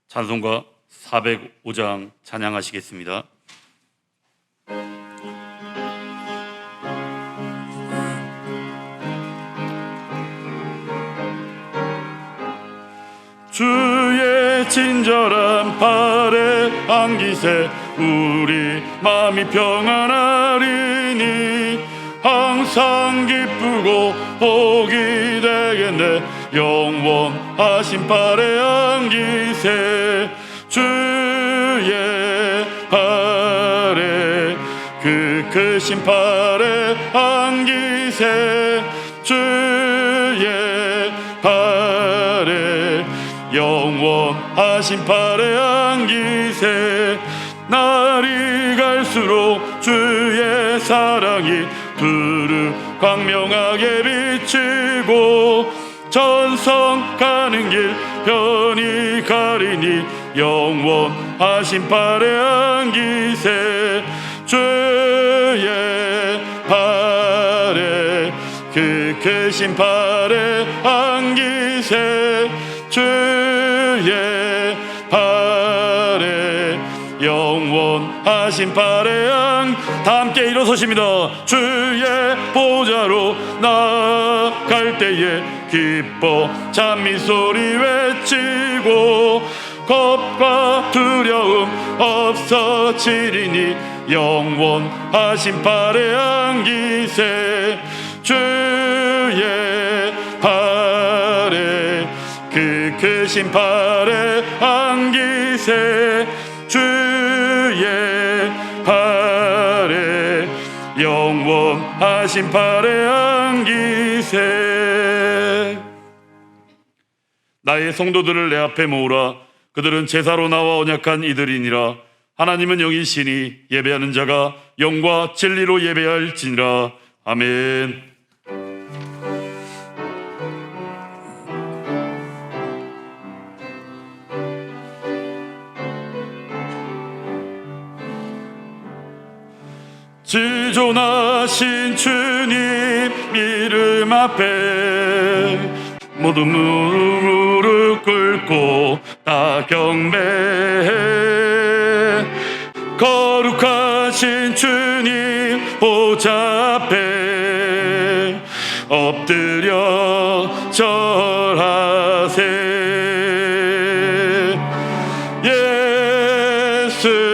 찬송가 405장 찬양하시겠습니다. 주의 친절한 팔에 안기세 우리 마음이 평안하리니 항상 기쁘고 복이 되겠네. 영원하신 팔에 안기세 주의 팔에 그 크신 팔에 안기세 주의 팔에 영원하신 팔에 안기세. 날이 갈수록 주의 사랑이 두루 광명하게 비치고 전성 가는 길 편히 가리니 영원하신 팔에 안기세 주의 팔에 그 크신 팔에 안기세 주의 팔에 영원하신 팔에 다 함께 일어서십니다. 주의 보좌로 나아갈 때에 기뻐 찬미소리 외치고 겁과 두려움 없어지리니 영원하신 팔에 안기세 주의 팔에 그 크신 팔에 안기세 주의 팔에 영원하신 팔에 안기세. 나의 성도들을 내 앞에 모으라. 그들은 제사로 나와 언약한 이들이니라. 하나님은 영이시니 예배하는 자가 영과 진리로 예배할지니라. 아멘. 지존하신 주님 이름 앞에 모두 무릎 꿇고 다 경배해. 거룩하신 주님 보좌 앞에 엎드려 절하세.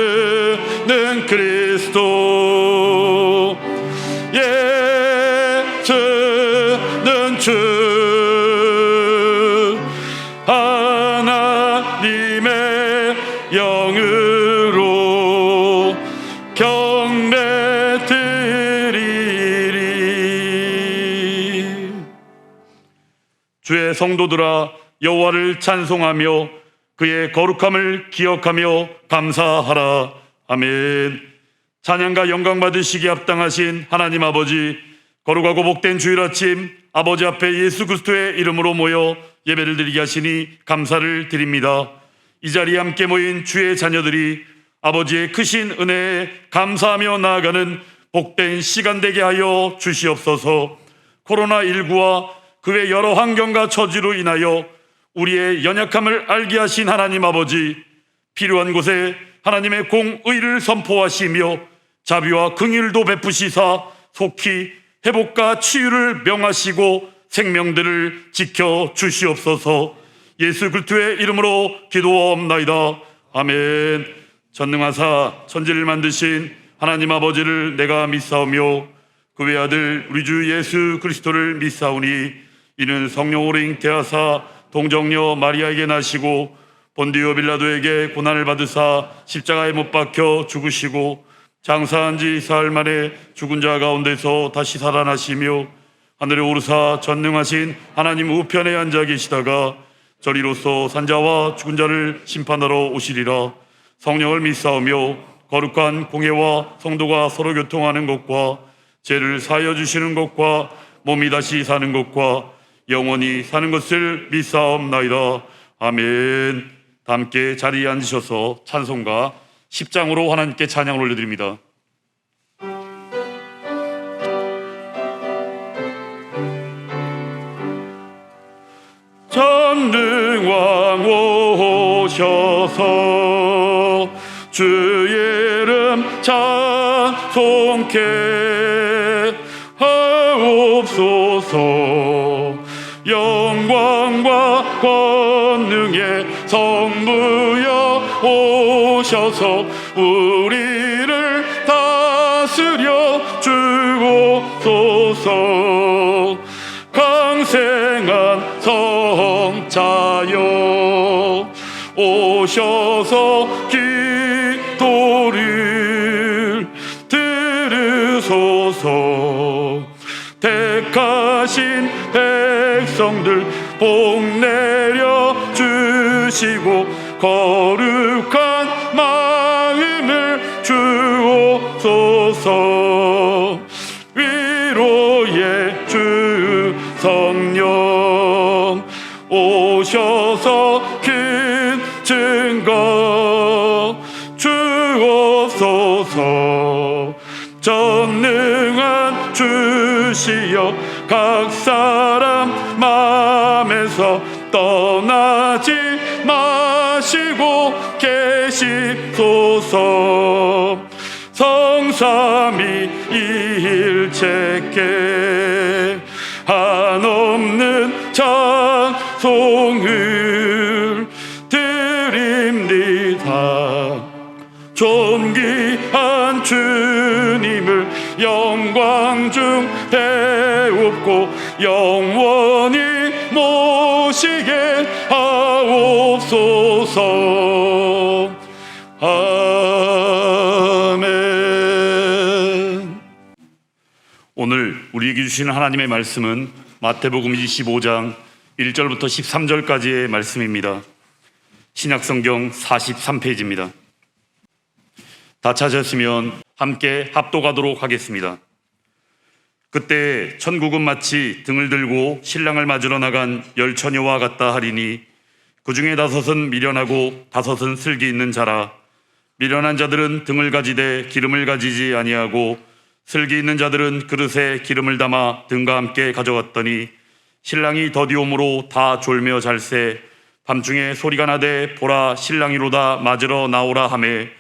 예수는 그리스도 예수는 주 하나님의 영으로 경배 드리리. 주의 성도들아 여호와를 찬송하며 그의 거룩함을 기억하며 감사하라. 아멘. 찬양과 영광 받으시기에 합당하신 하나님 아버지, 거룩하고 복된 주일 아침 아버지 앞에 예수 그리스도의 이름으로 모여 예배를 드리게 하시니 감사를 드립니다. 이 자리에 함께 모인 주의 자녀들이 아버지의 크신 은혜에 감사하며 나아가는 복된 시간 되게 하여 주시옵소서. 코로나19와 그 외 여러 환경과 처지로 인하여 우리의 연약함을 알게 하신 하나님 아버지, 필요한 곳에 하나님의 공의를 선포하시며 자비와 긍휼도 베푸시사 속히 회복과 치유를 명하시고 생명들을 지켜 주시옵소서. 예수 그리스도의 이름으로 기도하옵나이다. 아멘. 전능하사 천지를 만드신 하나님 아버지를 내가 믿사오며 그 외아들 우리 주 예수 그리스도를 믿사오니 이는 성령으로 잉태하사 동정녀 마리아에게 나시고 본디오 빌라도에게 고난을 받으사 십자가에 못 박혀 죽으시고 장사한 지 사흘 만에 죽은 자 가운데서 다시 살아나시며 하늘에 오르사 전능하신 하나님 우편에 앉아 계시다가 저리로서 산자와 죽은 자를 심판하러 오시리라. 성령을 믿사오며 거룩한 공회와 성도가 서로 교통하는 것과 죄를 사하여 주시는 것과 몸이 다시 사는 것과 영원히 사는 것을 믿사옵나이다. 아멘. 다 함께 자리에 앉으셔서 찬송가 10장으로 하나님께 찬양을 올려드립니다. 전능왕 오셔 오셔서 주의 이름 찬송케 하옵소서. 영광과 권능의 성부여 오셔서 우리를 다스려 주옵소서. 강생한 성자여 오셔서 기도를 들으소서. 택하신 백성들 복 내려 주시고 거룩한 마음을 주옵소서. 위로의 주 성령 오셔서 큰 증거 주옵소서. 전능한 주시여 각 사람 마음에서 떠나지 마시고 계시소서. 성삼위일체께 한없는 찬송을 드립니다. 존귀한 주님을 영광 중 배웁고 영원히 모시게 하옵소서. 아멘. 오늘 우리에게 주신 하나님의 말씀은 마태복음 25장 1절부터 13절까지의 말씀입니다. 신약성경 43페이지입니다. 다 찾으셨으면 함께 합독하도록 하겠습니다. 그때 천국은 마치 등을 들고 신랑을 맞으러 나간 열 처녀와 같다 하리니 그 중에 5은 미련하고 5은 슬기 있는 자라. 미련한 자들은 등을 가지되 기름을 가지지 아니하고 슬기 있는 자들은 그릇에 기름을 담아 등과 함께 가져갔더니 신랑이 더디 오므로 다 졸며 잘새 밤중에 소리가 나되 보라 신랑이로다 맞으러 나오라 하매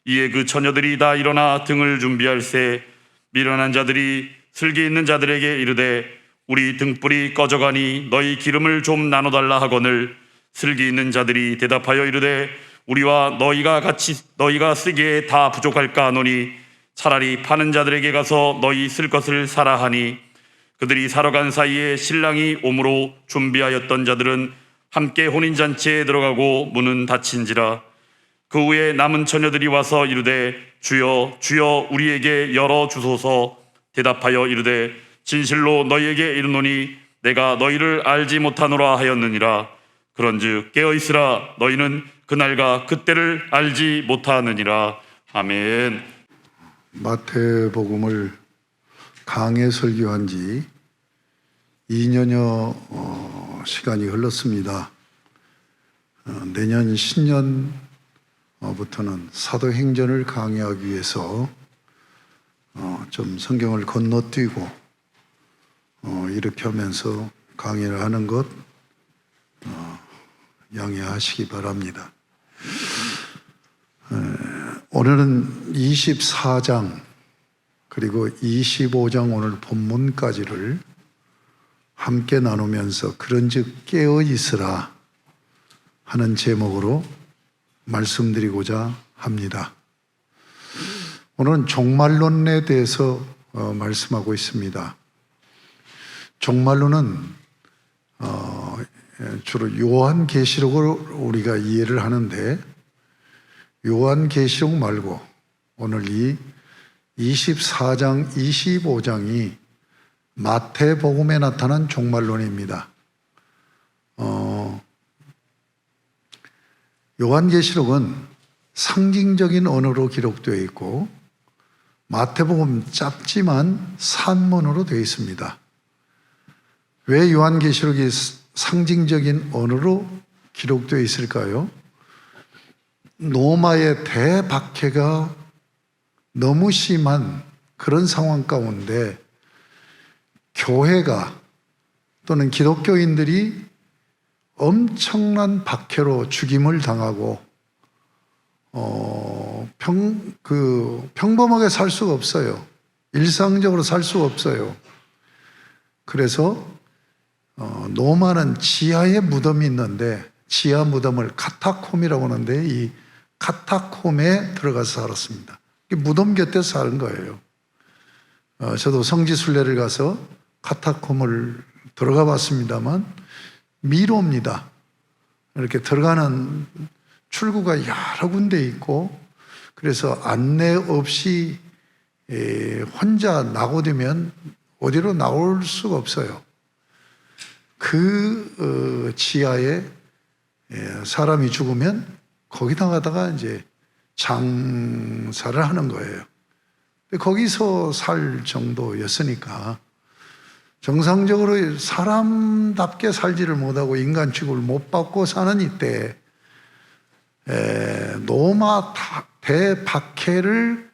이에 그 처녀들이 다 일어나 등을 준비할새 미련한 자들이 슬기 있는 자들에게 이르되 우리 등불이 꺼져가니 너희 기름을 좀 나눠달라 하거늘 슬기 있는 자들이 대답하여 이르되 우리와 너희가 쓰기에 다 부족할까 하노니 차라리 파는 자들에게 가서 너희 쓸 것을 사라 하니 그들이 사러 간 사이에 신랑이 오므로 준비하였던 자들은 함께 혼인잔치에 들어가고 문은 닫힌지라. 그 후에 남은 처녀들이 와서 이르되 주여 주여 우리에게 열어주소서. 대답하여 이르되 진실로 너희에게 이르노니 내가 너희를 알지 못하노라 하였느니라. 그런즉 깨어있으라. 너희는 그날과 그때를 알지 못하느니라. 아멘. 마태복음을 강해 설교한 지 2년여 시간이 흘렀습니다. 내년 신년부터는 사도행전을 강해하기 위해서 좀 성경을 건너뛰고 이렇게 하면서 강의를 하는 것 양해하시기 바랍니다. 오늘은 24장 그리고 25장 오늘 본문까지를 함께 나누면서 그런즉 깨어 있으라 하는 제목으로 말씀드리고자 합니다. 오늘은 종말론에 대해서 말씀하고 있습니다. 종말론은 주로 요한계시록을 우리가 이해를 하는데 요한계시록 말고 오늘 이 24장, 25장이 마태복음에 나타난 종말론입니다. 요한계시록은 상징적인 언어로 기록되어 있고 마태복음 짧지만 산문으로 되어 있습니다. 왜 요한계시록이 상징적인 언어로 기록되어 있을까요? 로마의 대박해가 너무 심한 그런 상황 가운데 교회가 또는 기독교인들이 엄청난 박해로 죽임을 당하고 평범하게 살 수가 없어요. 일상적으로 살 수가 없어요. 그래서 노마는 지하에 무덤이 있는데 지하 무덤을 카타콤이라고 하는데 이 카타콤에 들어가서 살았습니다. 무덤 곁에 사는 거예요. 저도 성지순례를 가서 카타콤을 들어가 봤습니다만 미로입니다. 이렇게 들어가는 출구가 여러 군데 있고 그래서 안내 없이 혼자 나고되면 어디로 나올 수가 없어요. 그 지하에 사람이 죽으면 거기다가다가 이제 장사를 하는 거예요. 거기서 살 정도였으니까 정상적으로 사람답게 살지를 못하고 인간 취급을 못 받고 사는 이때 노마 대박해를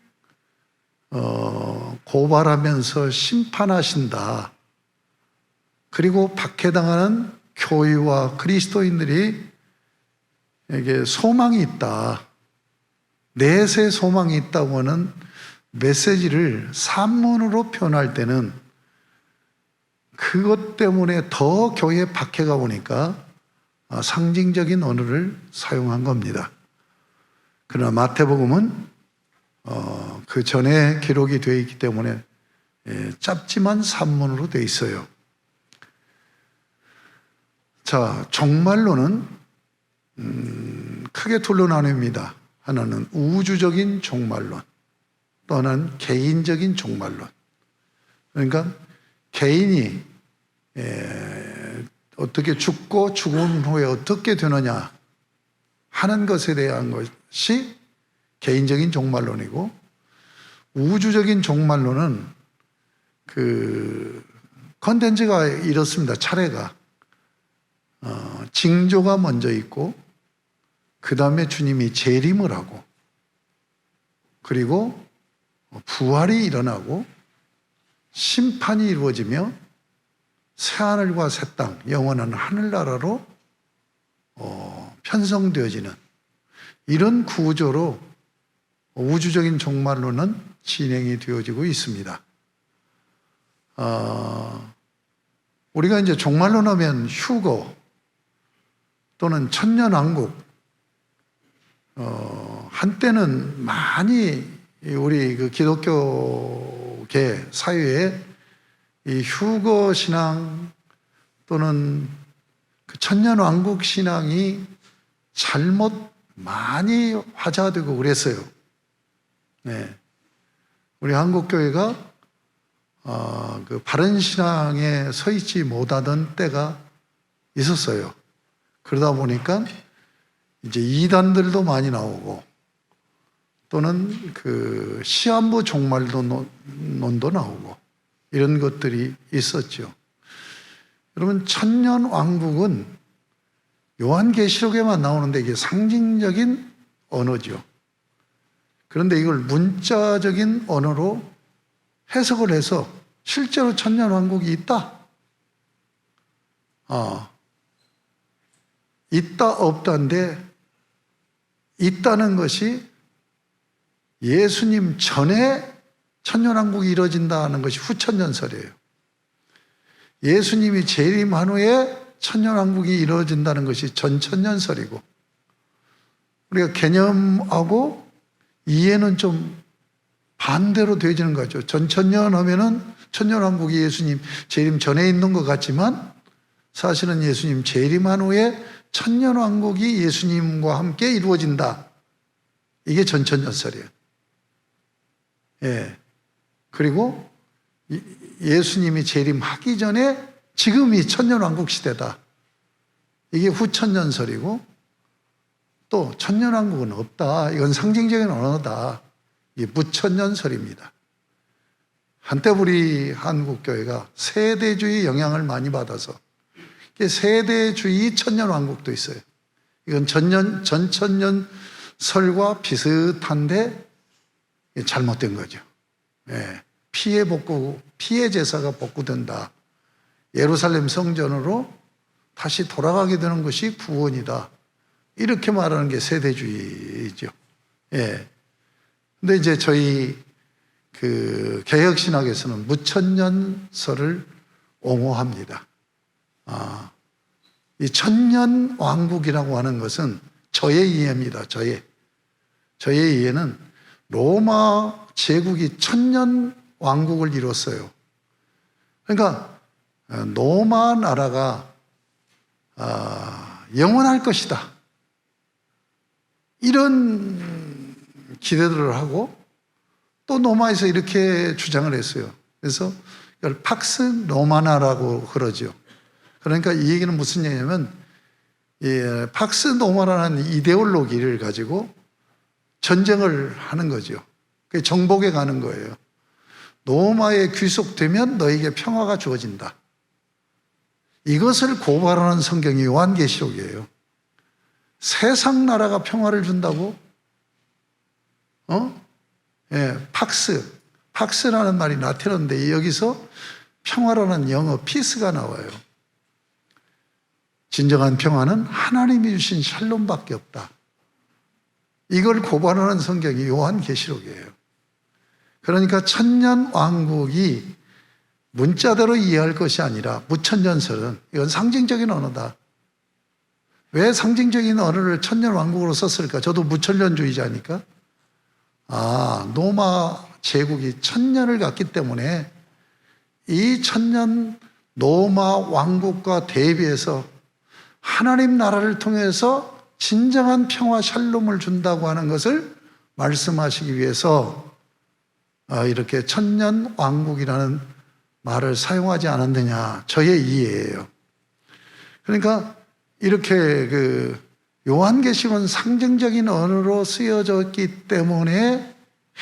고발하면서 심판하신다. 그리고 박해당하는 교회와 그리스도인들이 에게 소망이 있다. 내세 소망이 있다고 하는 메시지를 산문으로 표현할 때는 그것 때문에 더 교회에 박해가 오니까 상징적인 언어를 사용한 겁니다. 그러나 마태복음은 그 전에 기록이 되어 있기 때문에 짧지만 산문으로 되어 있어요. 자, 종말론은 크게 둘로 나뉩니다. 하나는 우주적인 종말론, 또 하나는 개인적인 종말론. 그러니까 개인이 어떻게 죽고 죽은 후에 어떻게 되느냐 하는 것에 대한 것이 개인적인 종말론이고, 우주적인 종말론은 그 컨텐츠가 이렇습니다. 차례가 징조가 먼저 있고 그 다음에 주님이 재림을 하고 그리고 부활이 일어나고 심판이 이루어지며 새하늘과 새 땅, 영원한 하늘나라로 편성되어지는 이런 구조로 우주적인 종말론은 진행이 되어지고 있습니다. 우리가 이제 종말론 하면 휴거 또는 천년왕국, 한때는 많이 우리 그 기독교계 사회에 이 휴거 신앙 또는 그 천년왕국 신앙이 잘못 많이 화제되고 그랬어요. 네. 우리 한국교회가 그 바른 신앙에 서 있지 못하던 때가 있었어요. 그러다 보니까 이제 이단들도 많이 나오고 또는 그 시한부 종말론도 나오고 이런 것들이 있었죠. 여러분, 천년왕국은 요한계시록에만 나오는데 이게 상징적인 언어죠. 그런데 이걸 문자적인 언어로 해석을 해서 실제로 천년왕국이 있다? 있다 없다인데, 있다는 것이 예수님 전에 천년왕국이 이루어진다는 것이 후천년설이에요. 예수님이 재림한 후에 천년왕국이 이루어진다는 것이 전천년설이고, 우리가 개념하고 이해는 좀 반대로 되어지는 거죠. 전천년 하면은 천년왕국이 예수님 재림 전에 있는 것 같지만 사실은 예수님 재림한 후에 천년왕국이 예수님과 함께 이루어진다. 이게 전천년설이에요. 예. 그리고 예수님이 재림하기 전에 지금이 천년왕국 시대다. 이게 후천년설이고, 또 천년왕국은 없다. 이건 상징적인 언어다. 이게 무천년설입니다. 한때 우리 한국교회가 세대주의 영향을 많이 받아서 세대주의 천년왕국도 있어요. 이건 전천년설과 비슷한데 잘못된 거죠. 예. 피해 제사가 복구된다. 예루살렘 성전으로 다시 돌아가게 되는 것이 구원이다. 이렇게 말하는 게 세대주의죠. 예. 근데 이제 저희 그 개혁신학에서는 무천년설을 옹호합니다. 이 천년 왕국이라고 하는 것은 저의 이해입니다. 저의 이해는 로마 제국이 천년 왕국을 이뤘어요. 그러니까 로마 나라가 영원할 것이다. 이런 기대들을 하고 또 로마에서 이렇게 주장을 했어요. 그래서 이걸 팍스 로마나라고 그러죠. 그러니까 이 얘기는 무슨 얘기냐면 팍스 로마라는 이데올로기를 가지고 전쟁을 하는 거죠. 그게 정복해 가는 거예요. 로마에 귀속되면 너에게 평화가 주어진다. 이것을 고발하는 성경이 요한계시록이에요. 세상 나라가 평화를 준다고? 팍스라는 말이 라틴어인데 여기서 평화라는 영어 피스가 나와요. 진정한 평화는 하나님이 주신 샬롬밖에 없다. 이걸 고발하는 성경이 요한계시록이에요. 그러니까 천년 왕국이 문자대로 이해할 것이 아니라 무천년설은 이건 상징적인 언어다. 왜 상징적인 언어를 천년 왕국으로 썼을까? 저도 무천년주의자니까. 로마 제국이 천년을 갖기 때문에 이 천년 로마 왕국과 대비해서 하나님 나라를 통해서 진정한 평화 샬롬을 준다고 하는 것을 말씀하시기 위해서 이렇게 천년 왕국이라는 말을 사용하지 않았느냐, 저의 이해예요. 그러니까 이렇게 그 요한계시록은 상징적인 언어로 쓰여졌기 때문에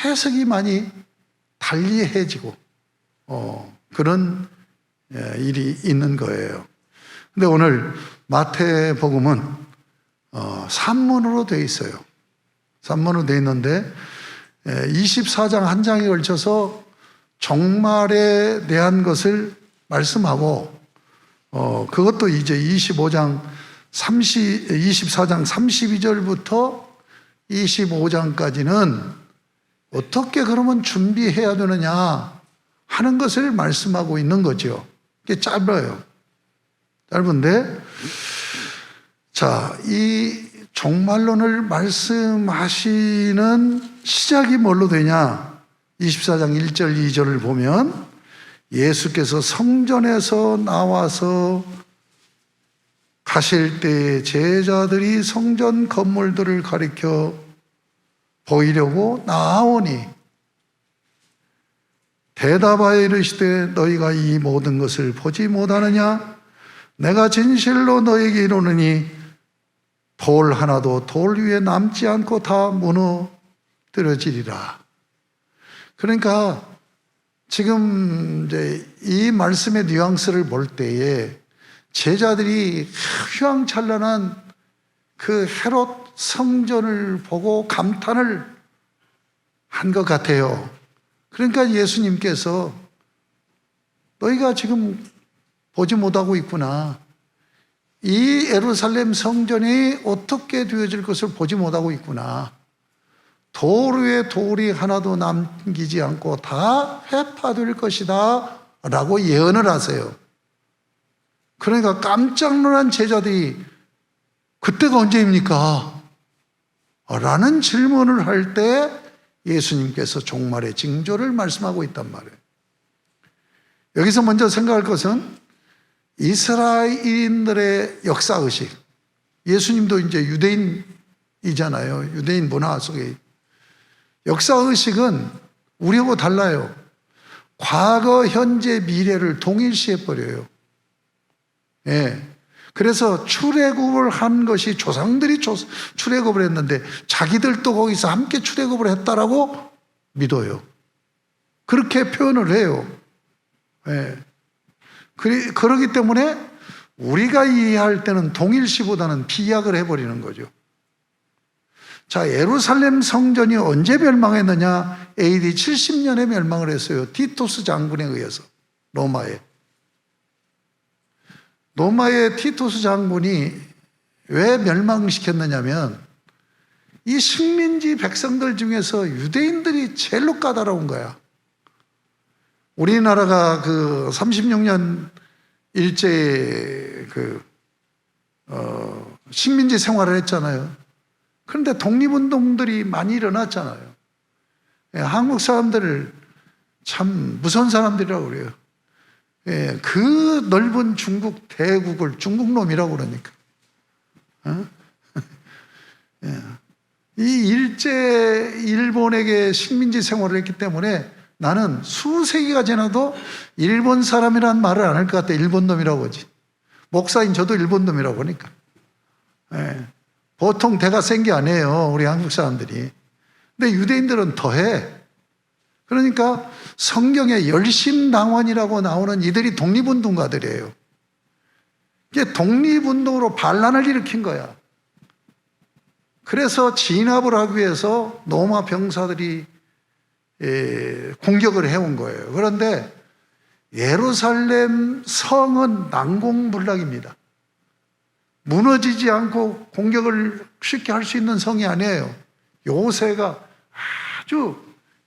해석이 많이 달리해지고 그런 일이 있는 거예요. 근데 오늘 마태복음은 산문으로 되어 있어요. 산문으로 되어 있는데 24장 한 장에 걸쳐서 종말에 대한 것을 말씀하고 그것도 이제 24장 32절부터 25장까지는 어떻게 그러면 준비해야 되느냐 하는 것을 말씀하고 있는 거죠. 이게 짧아요. 짧은데 자, 이 종말론을 말씀하시는 시작이 뭘로 되냐? 24장 1절 2절을 보면 예수께서 성전에서 나와서 가실 때 제자들이 성전 건물들을 가리켜 보이려고 나아오니 대답하여 이르시되 너희가 이 모든 것을 보지 못하느냐? 내가 진실로 너희에게 이르노니 돌 하나도 돌 위에 남지 않고 다 무너뜨려지리라. 그러니까 지금 이제 이 말씀의 뉘앙스를 볼 때에 제자들이 휘황찬란한 그 헤롯 성전을 보고 감탄을 한 것 같아요. 그러니까 예수님께서 너희가 지금 보지 못하고 있구나. 이 예루살렘 성전이 어떻게 되어질 것을 보지 못하고 있구나. 돌 위에 돌이 하나도 남기지 않고 다 회파될 것이다 라고 예언을 하세요. 그러니까 깜짝 놀란 제자들이 그때가 언제입니까? 라는 질문을 할 때 예수님께서 종말의 징조를 말씀하고 있단 말이에요. 여기서 먼저 생각할 것은 이스라엘인들의 역사의식. 예수님도 이제 유대인이잖아요. 유대인 문화 속에. 역사의식은 우리하고 달라요. 과거, 현재, 미래를 동일시해버려요. 예. 그래서 출애굽을 한 것이 조상들이 출애굽을 했는데 자기들도 거기서 함께 출애굽을 했다라고 믿어요. 그렇게 표현을 해요. 예. 그러기 때문에 우리가 이해할 때는 동일시보다는 비약을 해버리는 거죠. 자, 예루살렘 성전이 언제 멸망했느냐? AD 70년에 멸망을 했어요. 티토스 장군에 의해서. 로마의 티토스 장군이 왜 멸망시켰느냐면 이 식민지 백성들 중에서 유대인들이 제일로 까다로운 거야. 우리나라가 그 36년 일제 식민지 생활을 했잖아요. 그런데 독립운동들이 많이 일어났잖아요. 한국 사람들을 참 무서운 사람들이라고 그래요. 그 넓은 중국 대국을 중국놈이라고 그러니까. 이 일본에게 식민지 생활을 했기 때문에 나는 수세기가 지나도 일본 사람이란 말을 안 할 것 같아. 일본놈이라고 하지. 목사인 저도 일본놈이라고 하니까. 보통 대가 센 게 아니에요, 우리 한국 사람들이. 근데 유대인들은 더해. 그러니까 성경에 열심당원이라고 나오는 이들이 독립운동가들이에요. 이게 독립운동으로 반란을 일으킨 거야. 그래서 진압을 하기 위해서 로마 병사들이 공격을 해온 거예요. 그런데 예루살렘 성은 난공불락입니다. 무너지지 않고 공격을 쉽게 할 수 있는 성이 아니에요. 요새가 아주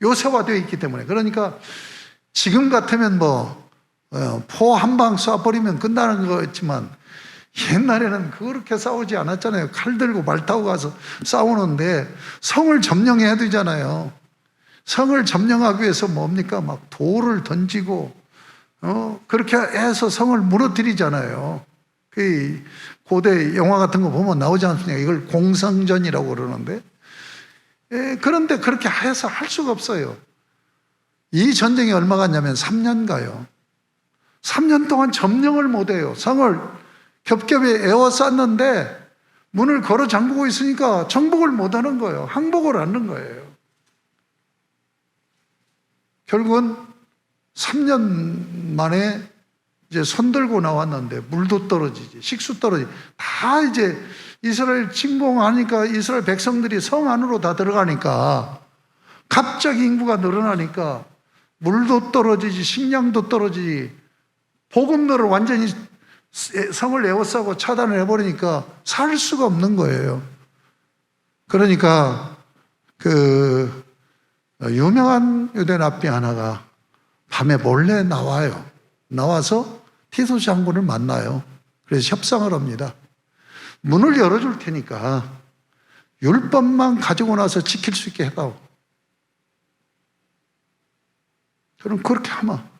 요새화되어 있기 때문에. 그러니까 지금 같으면 포 한 방 쏴버리면 끝나는 거였지만 옛날에는 그렇게 싸우지 않았잖아요. 칼 들고 말 타고 가서 싸우는데 성을 점령해야 되잖아요. 성을 점령하기 위해서 뭡니까? 막 돌을 던지고 그렇게 해서 성을 무너뜨리잖아요. 그 고대 영화 같은 거 보면 나오지 않습니까? 이걸 공성전이라고 그러는데 그런데 그렇게 해서 할 수가 없어요. 이 전쟁이 얼마 갔냐면 3년 가요. 3년 동안 점령을 못해요. 성을 겹겹이 에워쌌는데 문을 걸어 잠그고 있으니까 정복을 못하는 거예요. 항복을 하는 거예요. 결국은 3년 만에 이제 손 들고 나왔는데 물도 떨어지지, 식수 떨어지지. 다 이제 이스라엘 침공하니까 이스라엘 백성들이 성 안으로 다 들어가니까 갑자기 인구가 늘어나니까 물도 떨어지지, 식량도 떨어지지. 보급로를 완전히 성을 에워싸고 차단을 해버리니까 살 수가 없는 거예요. 그러니까 그 유명한 유대 랍비 하나가 밤에 몰래 나와요. 나와서 티토 장군을 만나요. 그래서 협상을 합니다. 문을 열어줄 테니까 율법만 가지고 나서 지킬 수 있게 해다오. 그럼 그렇게 하마.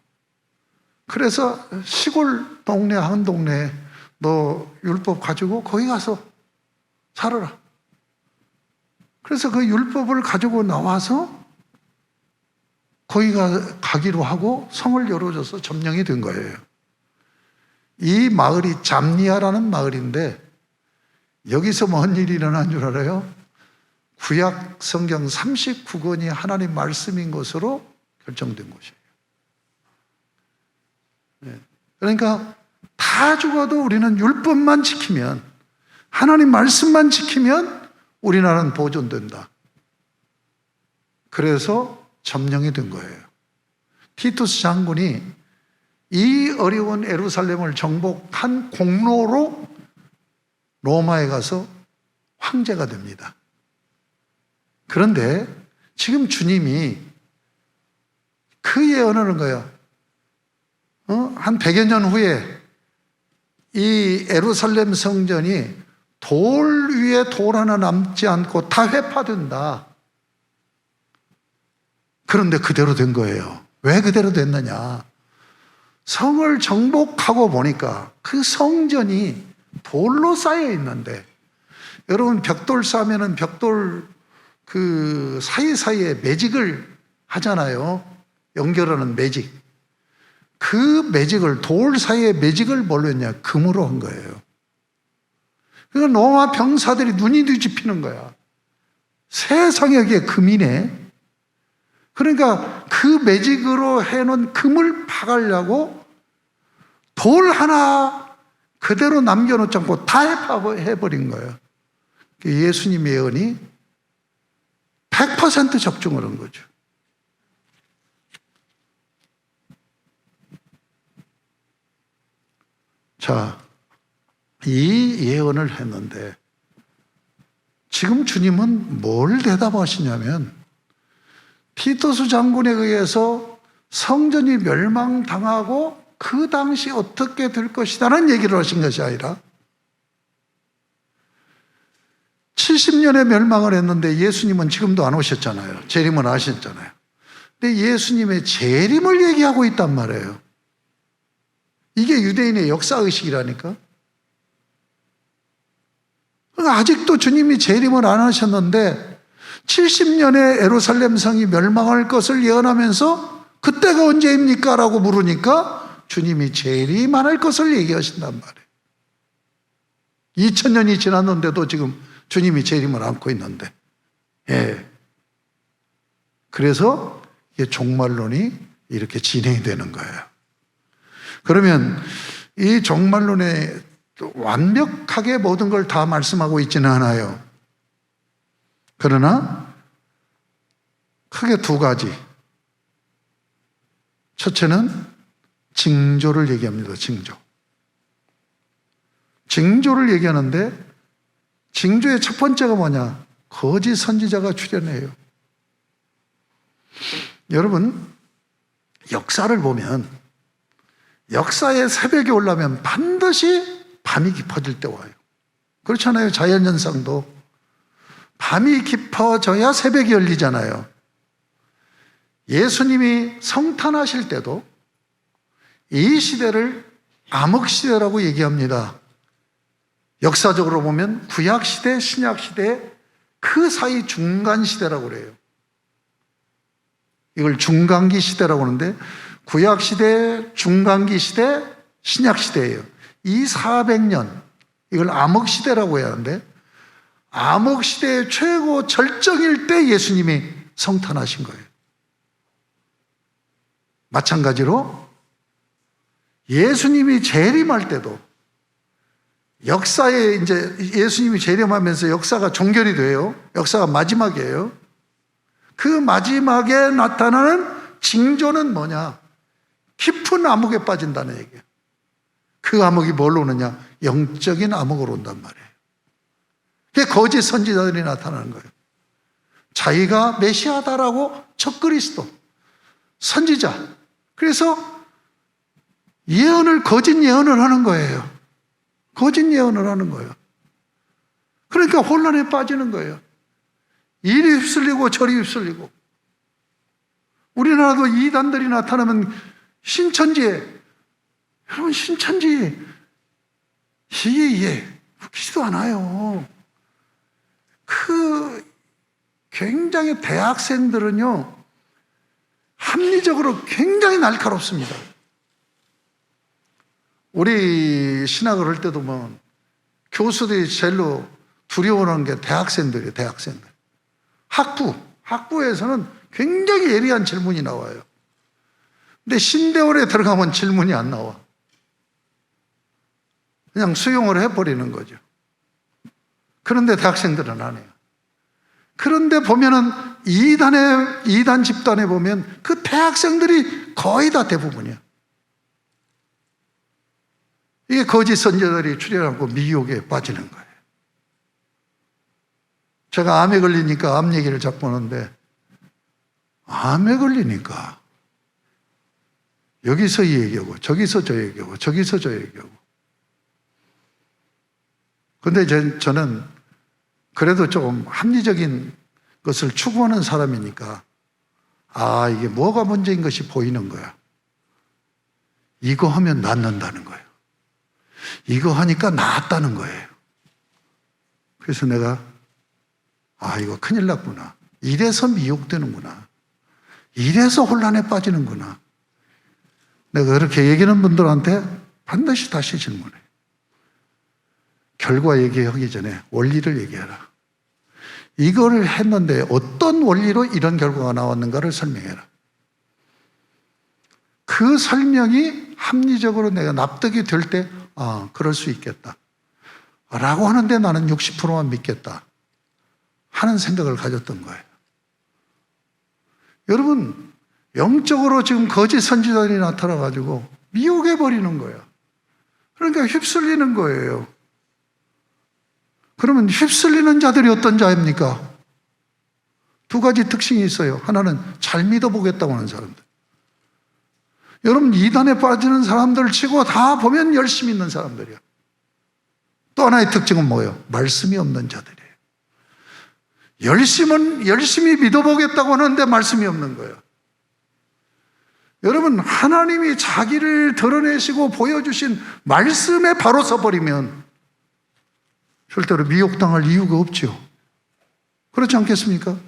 그래서 시골 동네 한 동네 너 율법 가지고 거기 가서 살아라. 그래서 그 율법을 가지고 나와서 거기가 가기로 하고 성을 열어줘서 점령이 된 거예요. 이 마을이 잠니아라는 마을인데 여기서 뭔 일이 일어난 줄 알아요? 구약 성경 39권이 하나님 말씀인 것으로 결정된 곳이에요. 그러니까 다 죽어도 우리는 율법만 지키면, 하나님 말씀만 지키면 우리나라는 보존된다. 그래서 점령이 된 거예요. 티투스 장군이 이 어려운 예루살렘을 정복한 공로로 로마에 가서 황제가 됩니다. 그런데 지금 주님이 그 예언을 한 거야. 한 100여 년 후에 이 예루살렘 성전이 돌 위에 돌 하나 남지 않고 다 회파된다. 그런데 그대로 된 거예요. 왜 그대로 됐느냐? 성을 정복하고 보니까 그 성전이 돌로 쌓여 있는데, 여러분 벽돌 쌓으면은 벽돌 그 사이사이에 매직을 하잖아요. 연결하는 매직. 그 매직을, 돌 사이에 매직을 뭘로 했냐? 금으로 한 거예요. 그러니까 로마 병사들이 눈이 뒤집히는 거야. 세상에 그게 금이네. 그러니까 그 매직으로 해놓은 금을 파가려고 돌 하나 그대로 남겨놓지 않고 다 해버린 거예요. 예수님의 예언이 100% 적중을 한 거죠. 자, 이 예언을 했는데 지금 주님은 뭘 대답하시냐면 티토스 장군에 의해서 성전이 멸망당하고 그 당시 어떻게 될 것이다라는 얘기를 하신 것이 아니라 70년에 멸망을 했는데 예수님은 지금도 안 오셨잖아요. 재림을 하셨잖아요. 근데 예수님의 재림을 얘기하고 있단 말이에요. 이게 유대인의 역사의식이라니까. 아직도 주님이 재림을 안 하셨는데 70년에 예루살렘 성이 멸망할 것을 예언하면서 그때가 언제입니까? 라고 물으니까 주님이 재림할 것을 얘기하신단 말이에요. 2000년이 지났는데도 지금 주님이 재림을 안고 있는데, 예. 그래서 이게 종말론이 이렇게 진행이 되는 거예요. 그러면 이 종말론에 완벽하게 모든 걸 다 말씀하고 있지는 않아요. 그러나 크게 두 가지. 첫째는 징조를 얘기합니다. 징조. 징조를 얘기하는데 징조의 첫 번째가 뭐냐? 거짓 선지자가 출현해요. 여러분, 역사를 보면 역사의 새벽이 오려면 반드시 밤이 깊어질 때 와요. 그렇잖아요. 자연현상도 밤이 깊어져야 새벽이 열리잖아요. 예수님이 성탄하실 때도 이 시대를 암흑시대라고 얘기합니다. 역사적으로 보면 구약시대, 신약시대 그 사이 중간시대라고 그래요. 이걸 중간기 시대라고 하는데 구약시대, 중간기 시대, 신약시대예요. 이 400년 이걸 암흑시대라고 해야 하는데 암흑시대의 최고 절정일 때 예수님이 성탄하신 거예요. 마찬가지로 예수님이 재림할 때도 역사에 이제 예수님이 재림하면서 역사가 종결이 돼요. 역사가 마지막이에요. 그 마지막에 나타나는 징조는 뭐냐? 깊은 암흑에 빠진다는 얘기예요. 그 암흑이 뭘로 오느냐? 영적인 암흑으로 온단 말이에요. 그게 거짓 선지자들이 나타나는 거예요. 자기가 메시아다라고 적그리스도, 선지자. 그래서 거짓 예언을 하는 거예요. 거짓 예언을 하는 거예요. 그러니까 혼란에 빠지는 거예요. 이리 휩쓸리고 저리 휩쓸리고. 우리나라도 이단들이 나타나면 신천지에, 여러분 신천지 이게 웃기지도 않아요. 굉장히 대학생들은요 합리적으로 굉장히 날카롭습니다. 우리 신학을 할 때도 뭐 교수들이 제일로 두려워하는 게 대학생들이에요. 대학생들. 학부에서는 굉장히 예리한 질문이 나와요. 근데 신대원에 들어가면 질문이 안 나와. 그냥 수용을 해버리는 거죠. 그런데 대학생들은 안 해요. 그런데 보면은 이단 집단에 보면 그 대학생들이 거의 다 대부분이야. 이게 거짓 선지자들이 출현하고 미혹에 빠지는 거예요. 제가 암에 걸리니까 암 얘기를 자꾸 하는데 암에 걸리니까 여기서 이 얘기하고 저기서 저 얘기하고 저기서 저 얘기하고. 근데 저는 그래도 조금 합리적인 것을 추구하는 사람이니까 이게 뭐가 문제인 것이 보이는 거야. 이거 하면 낫는다는 거예요. 이거 하니까 나았다는 거예요. 그래서 내가 이거 큰일 났구나. 이래서 미혹되는구나. 이래서 혼란에 빠지는구나. 내가 그렇게 얘기하는 분들한테 반드시 다시 질문해. 결과 얘기하기 전에 원리를 얘기해라. 이걸 했는데 어떤 원리로 이런 결과가 나왔는가를 설명해라. 그 설명이 합리적으로 내가 납득이 될 때 그럴 수 있겠다 라고 하는데 나는 60%만 믿겠다 하는 생각을 가졌던 거예요. 여러분, 영적으로 지금 거짓 선지자들이 나타나가지고 미혹해버리는 거예요. 그러니까 휩쓸리는 거예요. 그러면 휩쓸리는 자들이 어떤 자입니까? 두 가지 특징이 있어요. 하나는 잘 믿어보겠다고 하는 사람들. 여러분, 이단에 빠지는 사람들 치고 다 보면 열심히 있는 사람들이야. 또 하나의 특징은 뭐예요? 말씀이 없는 자들이에요. 열심히 믿어보겠다고 하는데 말씀이 없는 거예요. 여러분, 하나님이 자기를 드러내시고 보여주신 말씀에 바로 서버리면 절대로 미혹당할 이유가 없죠. 그렇지 않겠습니까?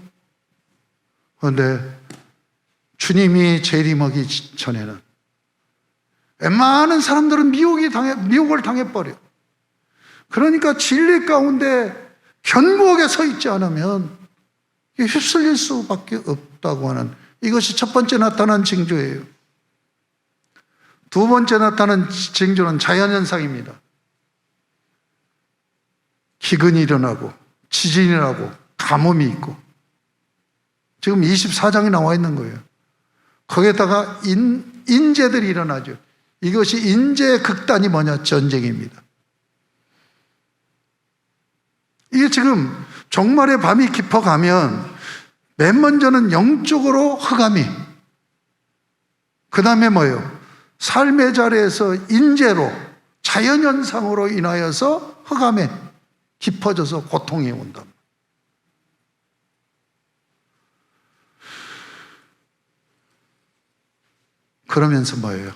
그런데 주님이 재림하기 전에는 웬만한 사람들은 미혹을 당해버려. 그러니까 진리 가운데 견고하게 서 있지 않으면 휩쓸릴 수밖에 없다고 하는, 이것이 첫 번째 나타난 징조예요. 두 번째 나타난 징조는 자연현상입니다. 기근이 일어나고 지진이 나고 가뭄이 있고, 지금 24장이 나와 있는 거예요. 거기에다가 인재들이 일어나죠. 이것이 인재의 극단이 뭐냐? 전쟁입니다. 이게 지금 종말의 밤이 깊어가면 맨 먼저는 영적으로 흑암이, 그 다음에 뭐예요? 삶의 자리에서 인재로, 자연현상으로 인하여서 흑암에 깊어져서 고통이 온다. 그러면서 뭐예요?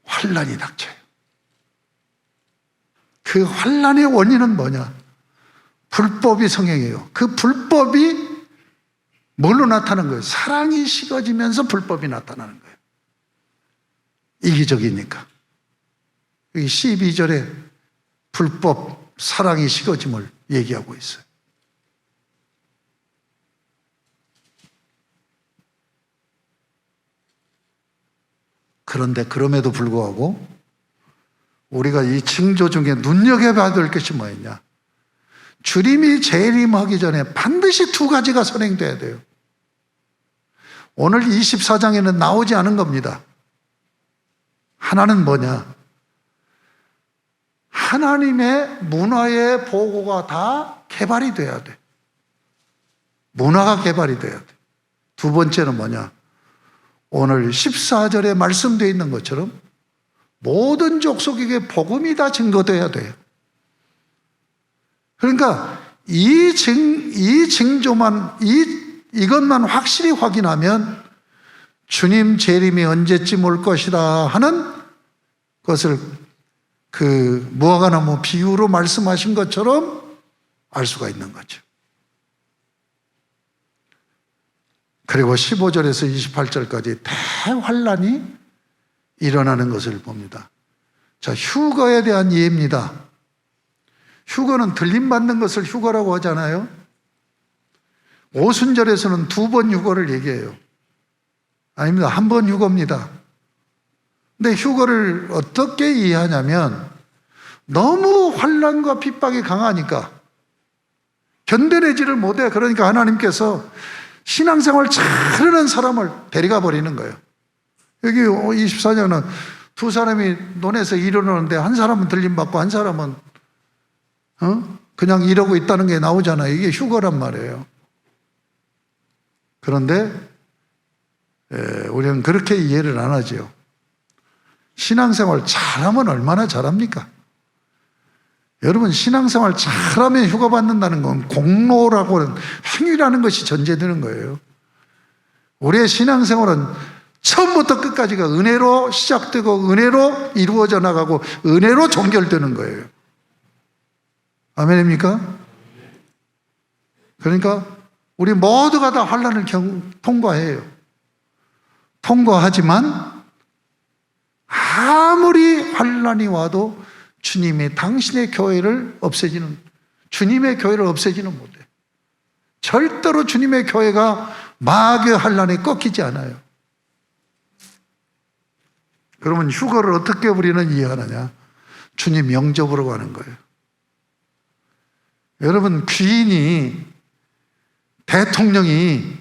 환란이 닥쳐요. 그 환란의 원인은 뭐냐? 불법이 성행해요. 그 불법이 뭘로 나타나는 거예요? 사랑이 식어지면서 불법이 나타나는 거예요. 이기적이니까. 여기 12절에 불법, 사랑이 식어짐을 얘기하고 있어요. 그런데 그럼에도 불구하고 우리가 이 징조 중에 눈여겨봐야 될 것이 뭐였냐? 주님이 재림하기 전에 반드시 두 가지가 선행돼야 돼요. 오늘 24장에는 나오지 않은 겁니다. 하나는 뭐냐? 하나님의 문화의 보고가 다 개발이 돼야 돼. 문화가 개발이 돼야 돼. 두 번째는 뭐냐? 오늘 14절에 말씀되어 있는 것처럼 모든 족속에게 복음이 다 증거돼야 돼요. 그러니까 이 징조만, 이것만 확실히 확인하면 주님 재림이 언제쯤 올 것이다 하는 것을 그 무화과나무 비유로 말씀하신 것처럼 알 수가 있는 거죠. 그리고 15절에서 28절까지 대환란이 일어나는 것을 봅니다. 자, 휴거에 대한 이해입니다. 휴거는 들림받는 것을 휴거라고 하잖아요. 오순절에서는 두 번 휴거를 얘기해요. 아닙니다. 한 번 휴거입니다. 근데 휴거를 어떻게 이해하냐면 너무 환난과 핍박이 강하니까 견뎌내지를 못해. 그러니까 하나님께서 신앙생활 잘하는 사람을 데려가 버리는 거예요. 여기 24장은 두 사람이 논에서 이러는데 한 사람은 들림받고 한 사람은 그냥 이러고 있다는 게 나오잖아요. 이게 휴거란 말이에요. 그런데 우리는 그렇게 이해를 안 하죠. 신앙생활 잘하면 얼마나 잘합니까? 여러분, 신앙생활 잘하면 휴가 받는다는 건 공로라고 하는 행위라는 것이 전제되는 거예요. 우리의 신앙생활은 처음부터 끝까지가 은혜로 시작되고 은혜로 이루어져 나가고 은혜로 종결되는 거예요. 아멘입니까? 그러니까 우리 모두가 다 환난을 통과해요. 통과하지만 아무리 환난이 와도 주님이 당신의 교회를 없애지는, 주님의 교회를 없애지는 못해. 절대로 주님의 교회가 마귀의 환난에 꺾이지 않아요. 그러면 휴거를 어떻게 우리는 이해하느냐? 주님 영접으로 가는 거예요. 여러분, 귀인이, 대통령이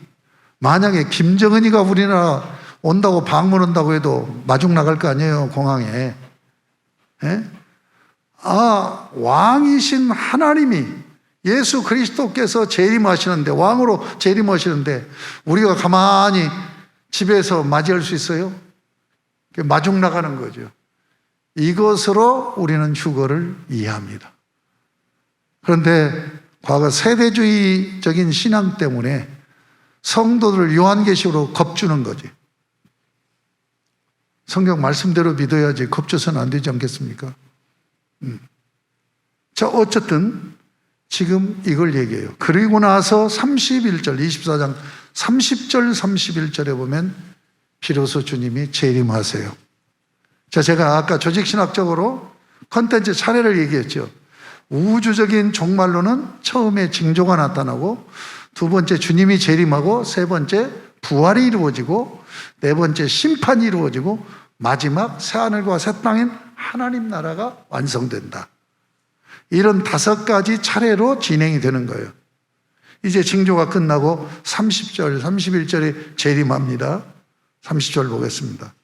만약에 김정은이가 우리나라 온다고 방문한다고 해도 마중 나갈 거 아니에요, 공항에. 예? 왕이신 하나님이 예수 그리스도께서 재림하시는데, 왕으로 재림하시는데 우리가 가만히 집에서 맞이할 수 있어요? 마중 나가는 거죠. 이것으로 우리는 휴거를 이해합니다. 그런데 과거 세대주의적인 신앙 때문에 성도들을 요한계시로 겁주는 거지. 성경 말씀대로 믿어야지 겁줘서는 안 되지 않겠습니까? 자, 어쨌든 지금 이걸 얘기해요. 그리고 나서 31절, 24장 30절, 31절에 보면 비로소 주님이 재림하세요. 자, 제가 아까 조직신학적으로 컨텐츠 차례를 얘기했죠. 우주적인 종말로는 처음에 징조가 나타나고, 두 번째 주님이 재림하고, 세 번째 부활이 이루어지고, 네 번째 심판이 이루어지고, 마지막 새하늘과 새 땅인 하나님 나라가 완성된다. 이런 5가지 차례로 진행이 되는 거예요. 이제 징조가 끝나고 30절, 31절에 재림합니다. 30절 보겠습니다.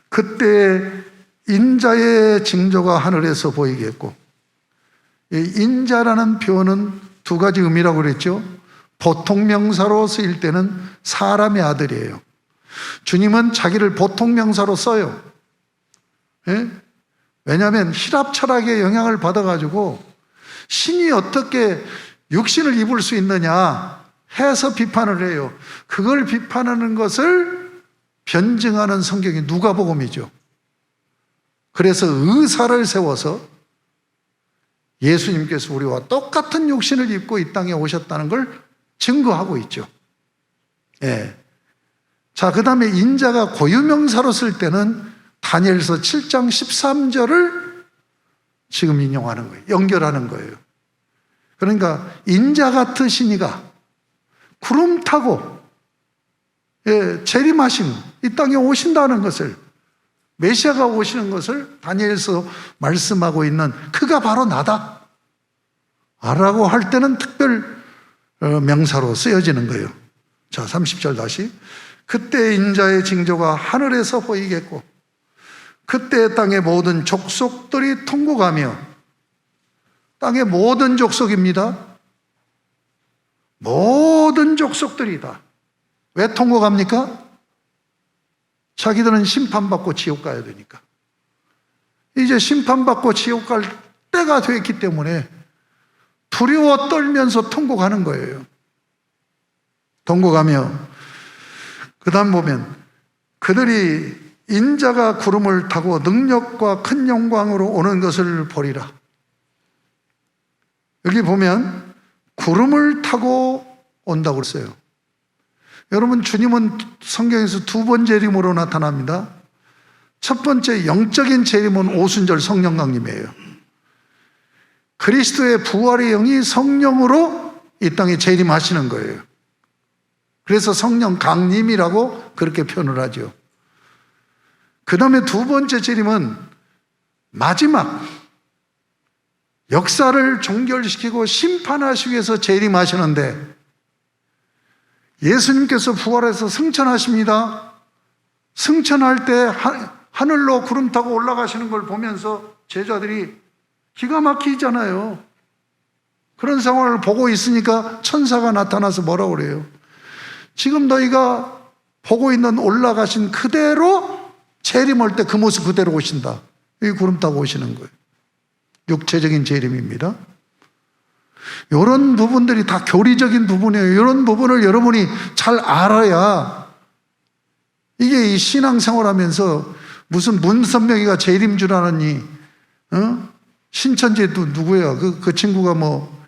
그때 인자의 징조가 하늘에서 보이겠고, 이 인자라는 표현은 2가지 의미라고 그랬죠. 보통 명사로 쓰일 때는 사람의 아들이에요. 주님은 자기를 보통 명사로 써요. 예? 왜냐하면 히랍 철학의 영향을 받아가지고 신이 어떻게 육신을 입을 수 있느냐 해서 비판을 해요. 그걸 비판하는 것을 변증하는 성경이 누가복음이죠. 그래서 의사를 세워서 예수님께서 우리와 똑같은 육신을 입고 이 땅에 오셨다는 걸 증거하고 있죠. 예. 자, 그 다음에 인자가 고유명사로 쓸 때는 다니엘서 7장 13절을 지금 인용하는 거예요. 연결하는 거예요. 그러니까 인자 같으시니가 구름 타고 재림하신 이 땅에 오신다는 것을, 메시아가 오시는 것을 다니엘서 말씀하고 있는 그가 바로 나다 라고 할 때는 특별 명사로 쓰여지는 거예요. 자, 30절 다시. 그때 인자의 징조가 하늘에서 보이겠고, 그때 땅의 모든 족속들이 통곡하며, 땅의 모든 족속입니다. 모든 족속들이다. 왜 통곡합니까? 자기들은 심판받고 지옥 가야 되니까. 이제 심판받고 지옥 갈 때가 됐기 때문에 두려워 떨면서 통곡하는 거예요. 통곡하며, 그 다음 보면 그들이 인자가 구름을 타고 능력과 큰 영광으로 오는 것을 보리라. 여기 보면 구름을 타고 온다고 그랬어요. 여러분, 주님은 성경에서 2번 재림으로 나타납니다. 첫 번째 영적인 재림은 오순절 성령 강림이에요. 그리스도의 부활의 영이 성령으로 이 땅에 재림하시는 거예요. 그래서 성령 강림이라고 그렇게 표현을 하죠. 그 다음에 2번째 재림은 마지막 역사를 종결시키고 심판하시기 위해서 재림하시는데, 예수님께서 부활해서 승천하십니다. 승천할 때 하늘로 구름 타고 올라가시는 걸 보면서 제자들이 기가 막히잖아요. 그런 상황을 보고 있으니까 천사가 나타나서 뭐라고 그래요? 지금 너희가 보고 있는 올라가신 그대로 재림할 때 그 모습 그대로 오신다. 이 구름 타고 오시는 거예요. 육체적인 재림입니다. 이런 부분들이 다 교리적인 부분이에요. 이런 부분을 여러분이 잘 알아야, 이게 이 신앙생활 하면서 무슨 문선명이가 재림 줄 아느니, 신천지도 누구야? 그 친구가 뭐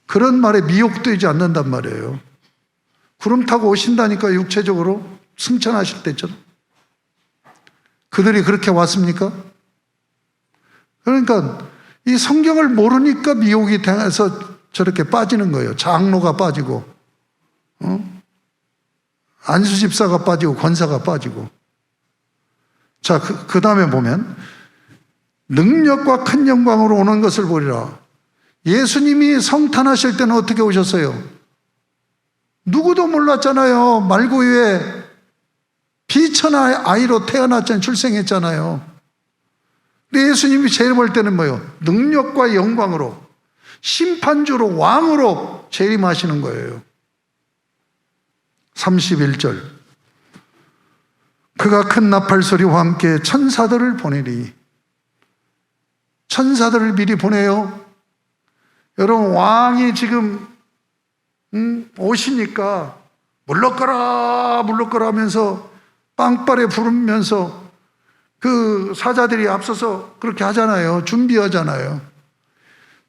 그런 말에 미혹되지 않는단 말이에요. 구름 타고 오신다니까, 육체적으로 승천하실 때처럼. 그들이 그렇게 왔습니까? 그러니까 이 성경을 모르니까 미혹이 돼서 저렇게 빠지는 거예요. 장로가 빠지고, 안수 집사가 빠지고, 권사가 빠지고. 자, 그 다음에 보면 능력과 큰 영광으로 오는 것을 보리라. 예수님이 성탄하실 때는 어떻게 오셨어요? 누구도 몰랐잖아요. 말구유에 비천한 아이로 태어났잖아요. 출생했잖아요. 근데 예수님이 재림할 때는 뭐예요? 능력과 영광으로, 심판주로, 왕으로 재림하시는 거예요. 31절. 그가 큰 나팔소리와 함께 천사들을 보내리. 천사들을 미리 보내요. 여러분, 왕이 지금 오시니까 물러가라 물러가라 하면서 빵빠레 부르면서 그 사자들이 앞서서 그렇게 하잖아요. 준비하잖아요.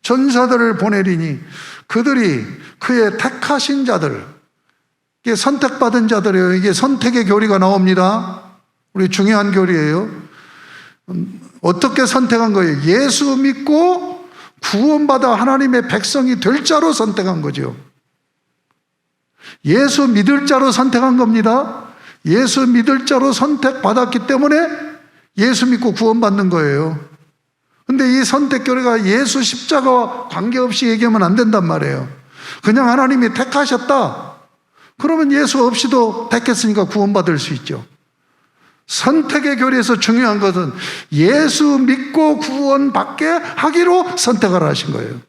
천사들을 보내리니 그들이 그의 택하신 자들, 이게 선택받은 자들이에요. 이게 선택의 교리가 나옵니다. 우리 중요한 교리예요. 어떻게 선택한 거예요? 예수 믿고 구원받아 하나님의 백성이 될 자로 선택한 거죠. 예수 믿을 자로 선택한 겁니다. 예수 믿을 자로 선택받았기 때문에 예수 믿고 구원받는 거예요. 근데 이 선택 교리가 예수 십자가와 관계없이 얘기하면 안 된단 말이에요. 그냥 하나님이 택하셨다. 그러면 예수 없이도 택했으니까 구원받을 수 있죠. 선택의 교리에서 중요한 것은 예수 믿고 구원받게 하기로 선택을 하신 거예요.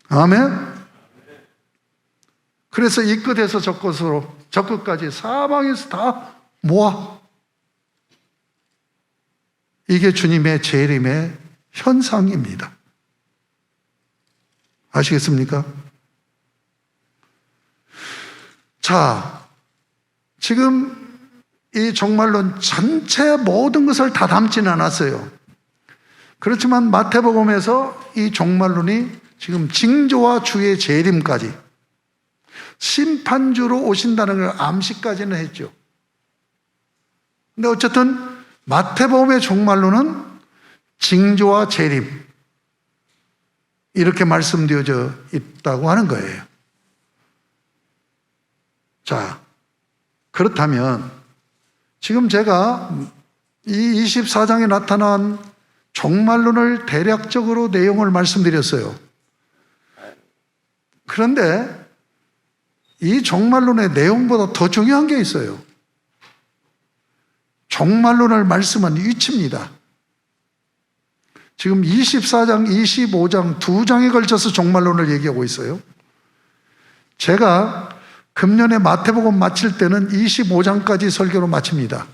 아멘. 그래서 이 끝에서 저 끝으로, 저 끝까지 사방에서 다 모아. 이게 주님의 재림의 현상입니다. 아시겠습니까? 자, 지금 이 종말론 전체 모든 것을 다 담지는 않았어요. 그렇지만 마태복음에서 이 종말론이 지금 징조와 주의 재림까지, 심판주로 오신다는 걸 암시까지는 했죠. 근데 어쨌든 마태복음의 종말론은 징조와 재림, 이렇게 말씀되어져 있다고 하는 거예요. 자, 그렇다면 지금 제가 이 24장에 나타난 종말론을 대략적으로 내용을 말씀드렸어요. 그런데 이 종말론의 내용보다 더 중요한 게 있어요. 종말론을 말씀한 위치입니다. 지금 24장, 25장 두 장에 걸쳐서 종말론을 얘기하고 있어요. 제가 금년에 마태복음 마칠 때는 25장까지 설교로 마칩니다.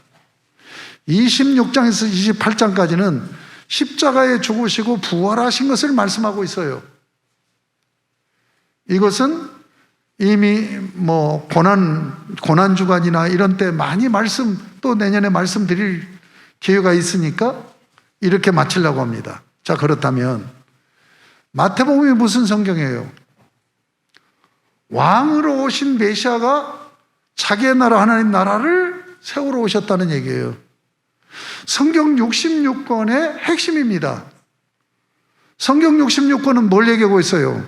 26장에서 28장까지는 십자가에 죽으시고 부활하신 것을 말씀하고 있어요. 이것은 이미 고난주간이나 이런 때 많이 또 내년에 말씀드릴 기회가 있으니까 이렇게 마치려고 합니다. 자, 그렇다면 마태복음이 무슨 성경이에요? 왕으로 오신 메시아가 자기의 나라, 하나님 나라를 세우러 오셨다는 얘기예요. 성경 66권의 핵심입니다. 성경 66권은 뭘 얘기하고 있어요?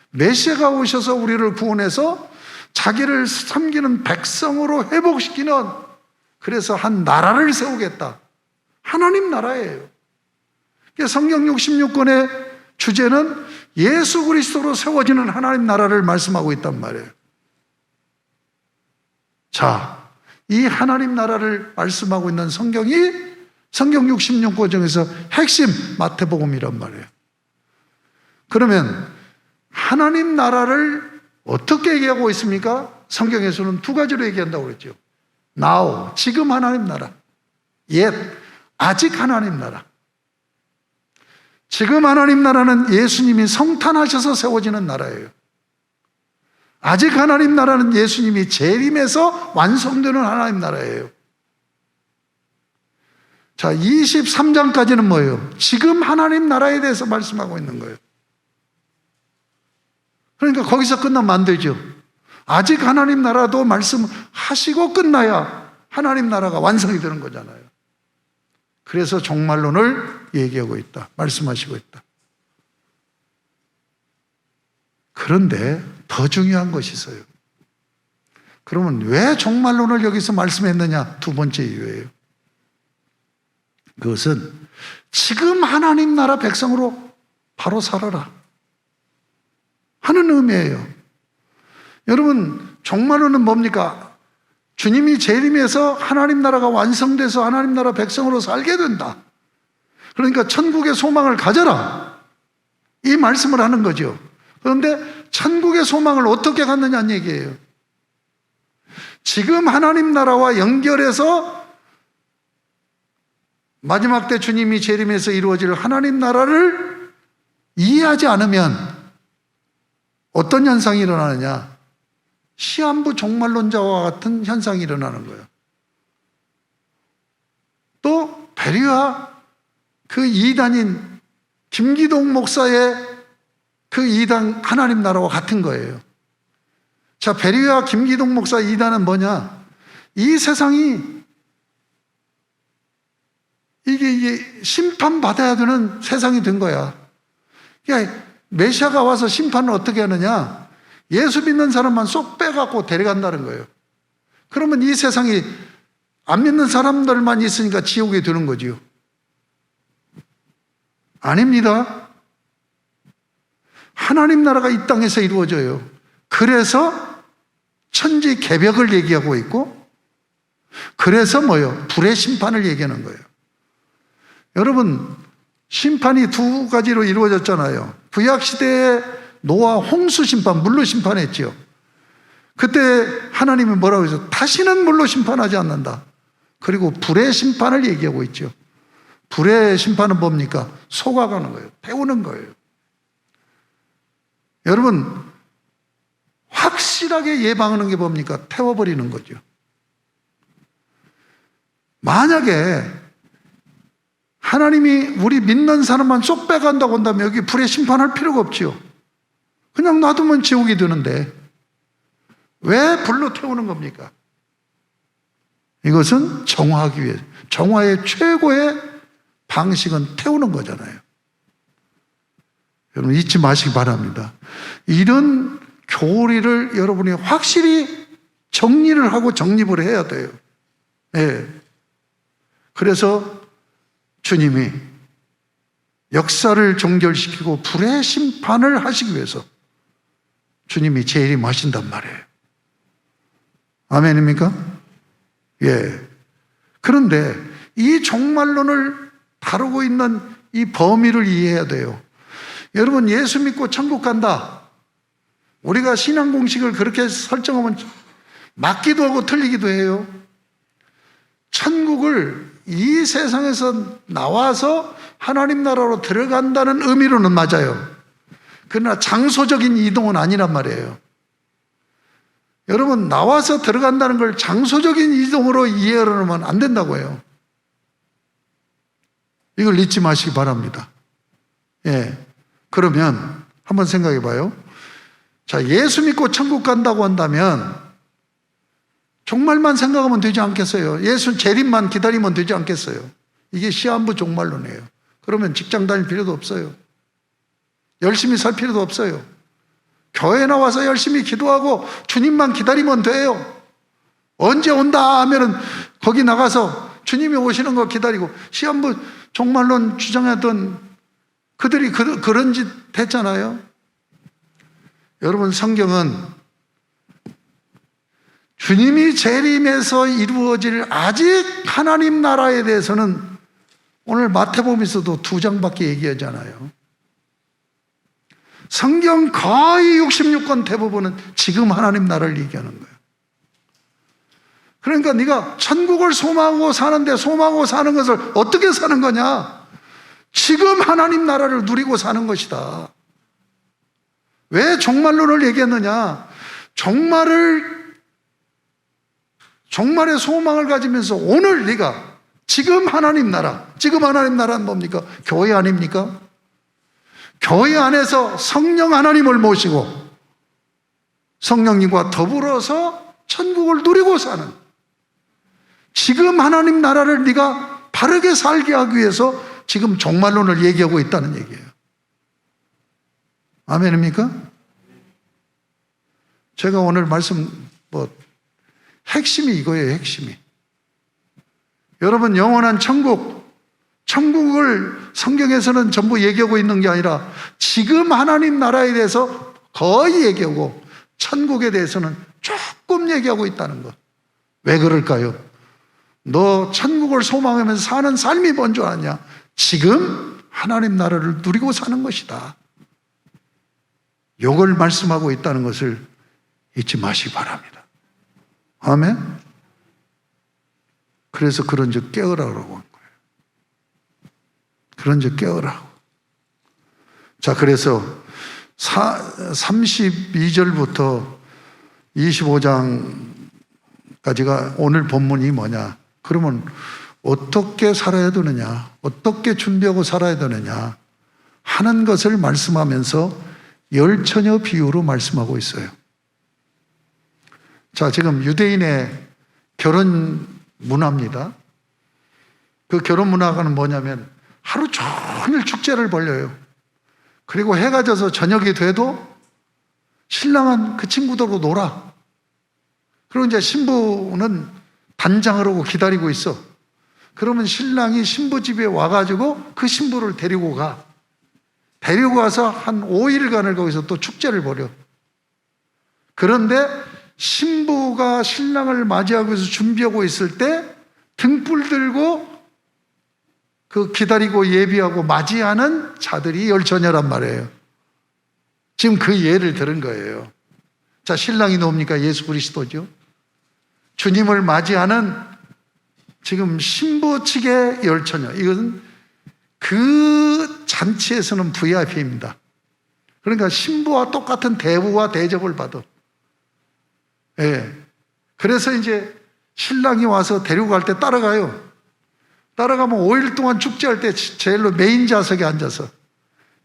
메시아가 오셔서 우리를 구원해서 자기를 섬기는 백성으로 회복시키는, 그래서 한 나라를 세우겠다. 하나님 나라예요. 성경 66권의 주제는 예수 그리스도로 세워지는 하나님 나라를 말씀하고 있단 말이에요. 자, 이 하나님 나라를 말씀하고 있는 성경이 성경 66권 중에서 핵심 마태복음이란 말이에요. 그러면 하나님 나라를 어떻게 얘기하고 있습니까? 성경에서는 두 가지로 얘기한다고 그랬죠. Now, 지금 하나님 나라. Yet, 아직 하나님 나라. 지금 하나님 나라는 예수님이 성탄하셔서 세워지는 나라예요. 아직 하나님 나라는 예수님이 재림해서 완성되는 하나님 나라예요. 자, 23장까지는 뭐예요? 지금 하나님 나라에 대해서 말씀하고 있는 거예요. 그러니까 거기서 끝나면 안 되죠. 아직 하나님 나라도 말씀하시고 끝나야 하나님 나라가 완성이 되는 거잖아요. 그래서 종말론을 얘기하고 있다. 말씀하시고 있다. 그런데 더 중요한 것이 있어요. 그러면 왜 종말론을 여기서 말씀했느냐? 두 번째 이유예요. 그것은 지금 하나님 나라 백성으로 바로 살아라 하는 의미예요. 여러분, 종말론은 뭡니까? 주님이 재림해서 하나님 나라가 완성돼서 하나님 나라 백성으로 살게 된다. 그러니까 천국의 소망을 가져라, 이 말씀을 하는 거죠. 그런데 천국의 소망을 어떻게 갖느냐는 얘기예요. 지금 하나님 나라와 연결해서 마지막 때 주님이 재림해서 이루어질 하나님 나라를 이해하지 않으면 어떤 현상이 일어나느냐? 시한부 종말론자와 같은 현상이 일어나는 거예요. 또 베리와 그 이단인 김기동 목사의 그 이단 하나님 나라와 같은 거예요. 자, 베리와 김기동 목사 이단은 뭐냐? 이 세상이 이게 심판받아야 되는 세상이 된 거야. 그러니까 메시아가 와서 심판을 어떻게 하느냐? 예수 믿는 사람만 쏙 빼갖고 데려간다는 거예요. 그러면 이 세상이 안 믿는 사람들만 있으니까 지옥에 드는 거지요. 아닙니다. 하나님 나라가 이 땅에서 이루어져요. 그래서 천지 개벽을 얘기하고 있고, 그래서 뭐요? 불의 심판을 얘기하는 거예요. 여러분, 심판이 두 가지로 이루어졌잖아요. 구약시대에 노아 홍수 심판, 물로 심판했죠. 그때 하나님이 뭐라고 했어요? 다시는 물로 심판하지 않는다. 그리고 불의 심판을 얘기하고 있죠. 불의 심판은 뭡니까? 속아가는 거예요. 태우는 거예요. 여러분, 확실하게 예방하는 게 뭡니까? 태워버리는 거죠. 만약에 하나님이 우리 믿는 사람만 쏙 빼간다고 한다면 여기 불의 심판할 필요가 없지요. 그냥 놔두면 지옥이 되는데 왜 불로 태우는 겁니까? 이것은 정화하기 위해, 정화의 최고의 방식은 태우는 거잖아요. 여러분 잊지 마시기 바랍니다. 이런 교리를 여러분이 확실히 정리를 하고 정립을 해야 돼요. 네. 그래서 주님이 역사를 종결시키고 불의 심판을 하시기 위해서 주님이 재림하신단 말이에요. 아멘입니까? 예. 그런데 이 종말론을 다루고 있는 이 범위를 이해해야 돼요. 여러분, 예수 믿고 천국 간다. 우리가 신앙 공식을 그렇게 설정하면 맞기도 하고 틀리기도 해요. 천국을 이 세상에서 나와서 하나님 나라로 들어간다는 의미로는 맞아요. 그러나 장소적인 이동은 아니란 말이에요. 여러분, 나와서 들어간다는 걸 장소적인 이동으로 이해하려면 안 된다고 해요. 이걸 잊지 마시기 바랍니다. 예. 그러면 한번 생각해 봐요. 자, 예수 믿고 천국 간다고 한다면 종말만 생각하면 되지 않겠어요? 예수 재림만 기다리면 되지 않겠어요? 이게 시한부 종말론이에요. 그러면 직장 다닐 필요도 없어요. 열심히 살 필요도 없어요. 교회 나와서 열심히 기도하고 주님만 기다리면 돼요. 언제 온다 하면은 거기 나가서 주님이 오시는 거 기다리고, 시한부 종말론 주장하던 그들이 그런 짓 했잖아요. 여러분, 성경은 주님이 재림해서 이루어질 아직 하나님 나라에 대해서는 오늘 마태복음에서도 2장밖에 얘기하잖아요. 성경 거의 66권 대부분은 지금 하나님 나라를 얘기하는 거예요. 그러니까 네가 천국을 소망하고 사는데 소망하고 사는 것을 어떻게 사는 거냐? 지금 하나님 나라를 누리고 사는 것이다. 왜 종말론을 얘기했느냐? 종말의 소망을 가지면서 오늘 네가 지금 하나님 나라는 뭡니까? 교회 아닙니까? 교회 안에서 성령 하나님을 모시고 성령님과 더불어서 천국을 누리고 사는, 지금 하나님 나라를 네가 바르게 살게 하기 위해서 지금 종말론을 얘기하고 있다는 얘기예요. 아멘입니까? 제가 오늘 말씀 핵심이 이거예요. 핵심이. 여러분, 영원한 천국을 성경에서는 전부 얘기하고 있는 게 아니라 지금 하나님 나라에 대해서 거의 얘기하고 천국에 대해서는 조금 얘기하고 있다는 것. 왜 그럴까요? 너 천국을 소망하면서 사는 삶이 뭔 줄 아냐? 지금 하나님 나라를 누리고 사는 것이다. 이걸 말씀하고 있다는 것을 잊지 마시기 바랍니다. 아멘? 그래서 그런 즉 깨어라라고 한 거예요. 그런 즉 깨어라고. 자, 그래서 32절부터 25장까지가 오늘 본문이 뭐냐? 그러면 어떻게 살아야 되느냐? 어떻게 준비하고 살아야 되느냐? 하는 것을 말씀하면서 열처녀 비유로 말씀하고 있어요. 자, 지금 유대인의 결혼 문화입니다. 그 결혼 문화가 뭐냐면 하루 종일 축제를 벌려요. 그리고 해가 져서 저녁이 돼도 신랑은 그 친구들하고 놀아. 그리고 이제 신부는 단장을 하고 기다리고 있어. 그러면 신랑이 신부 집에 와가지고 그 신부를 데리고 가. 데리고 가서 한 5일간을 거기서 또 축제를 벌여. 그런데 신부가 신랑을 맞이하고 해서 준비하고 있을 때 등불 들고 그 기다리고 예비하고 맞이하는 자들이 열처녀란 말이에요. 지금 그 예를 들은 거예요. 자, 신랑이 누굽니까? 예수 그리스도죠. 주님을 맞이하는 지금 신부 측의 열처녀. 이것은 그 잔치에서는 VIP입니다. 그러니까 신부와 똑같은 대우와 대접을 받아. 예. 그래서 이제 신랑이 와서 데리고 갈 때 따라가요. 따라가면 5일 동안 축제할 때 제일로 메인 좌석에 앉아서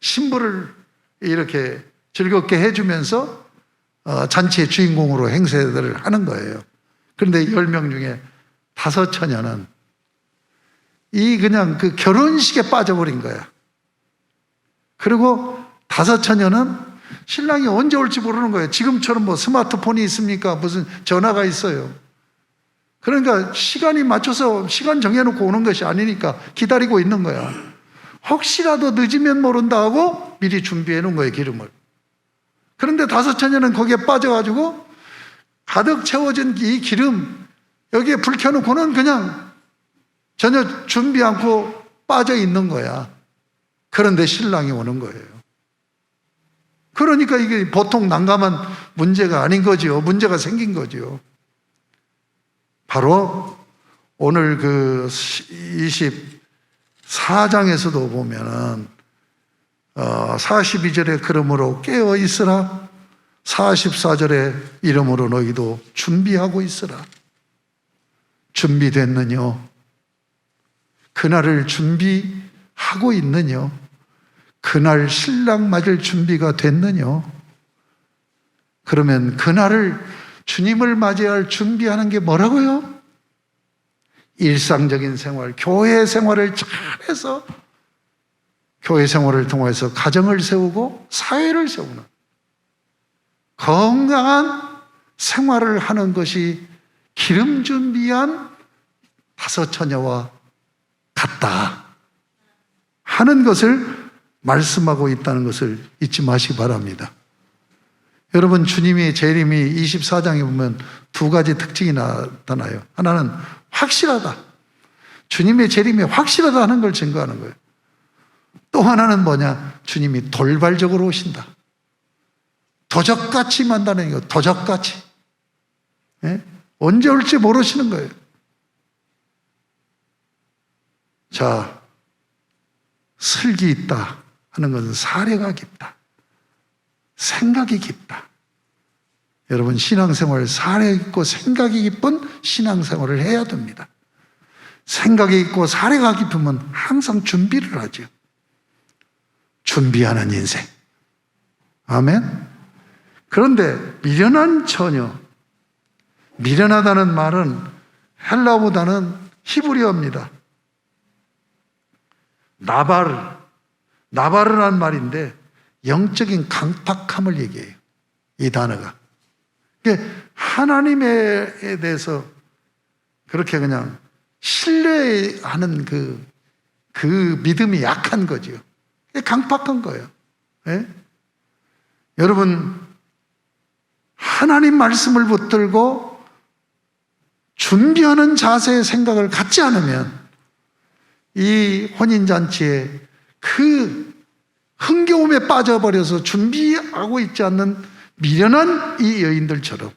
신부를 이렇게 즐겁게 해주면서 잔치의 주인공으로 행세들을 하는 거예요. 그런데 10명 중에 5처녀는 그냥 그 결혼식에 빠져버린 거야. 그리고 5처녀는 신랑이 언제 올지 모르는 거예요. 지금처럼 뭐 스마트폰이 있습니까? 무슨 전화가 있어요. 그러니까 시간이 맞춰서 시간 정해놓고 오는 것이 아니니까 기다리고 있는 거야. 혹시라도 늦으면 모른다 하고 미리 준비해 놓은 거예요, 기름을. 그런데 5처녀는 거기에 빠져가지고 가득 채워진 이 기름 여기에 불 켜놓고는 그냥 전혀 준비 않고 빠져 있는 거야. 그런데 신랑이 오는 거예요. 그러니까 이게 보통 난감한 문제가 아닌 거지요. 문제가 생긴 거지요. 바로 오늘 그 24장에서도 보면은 42절에 그러므로 깨어 있으라, 44절에 이러므로 너희도 준비하고 있으라. 준비됐느냐? 그날을 준비하고 있느냐? 그날 신랑 맞을 준비가 됐느냐? 그러면 그날을 주님을 맞이할 준비하는 게 뭐라고요? 일상적인 생활, 교회 생활을 잘해서 교회 생활을 통해서 가정을 세우고 사회를 세우는 건강한 생활을 하는 것이 기름 준비한 5처녀와 같다 하는 것을 말씀하고 있다는 것을 잊지 마시기 바랍니다. 여러분, 주님의 재림이 24장에 보면 2가지 특징이 나타나요. 하나는 확실하다. 주님의 재림이 확실하다 하는 걸 증거하는 거예요. 또 하나는 뭐냐? 주님이 돌발적으로 오신다. 도적같이 만나는 거, 도적같이. 예? 언제 올지 모르시는 거예요. 자, 슬기 있다 하는 것은 사례가 깊다. 생각이 깊다. 여러분, 신앙생활 사례 있고 생각이 깊은 신앙생활을 해야 됩니다. 생각이 있고 사례가 깊으면 항상 준비를 하죠. 준비하는 인생. 아멘. 그런데 미련한 처녀, 미련하다는 말은 헬라어보다는 히브리어입니다. 나바르란 말인데 영적인 강팍함을 얘기해요. 이 단어가. 하나님에 대해서 그렇게 그냥 신뢰하는 그 믿음이 약한 거죠. 강팍한 거예요. 예? 여러분, 하나님 말씀을 붙들고 준비하는 자세의 생각을 갖지 않으면 이 혼인잔치에 그 흥겨움에 빠져버려서 준비하고 있지 않는 미련한 이 여인들처럼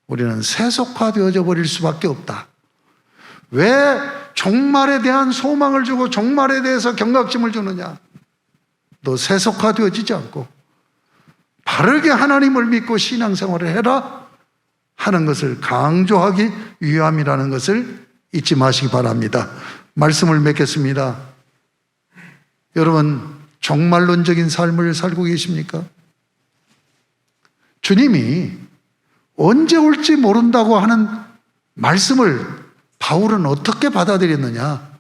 우리는 세속화되어져 버릴 수밖에 없다. 왜 종말에 대한 소망을 주고 종말에 대해서 경각심을 주느냐? 너 세속화되어지지 않고 바르게 하나님을 믿고 신앙생활을 해라 하는 것을 강조하기 위함이라는 것을 잊지 마시기 바랍니다. 말씀을 맺겠습니다. 여러분, 종말론적인 삶을 살고 계십니까? 주님이 언제 올지 모른다고 하는 말씀을 바울은 어떻게 받아들였느냐?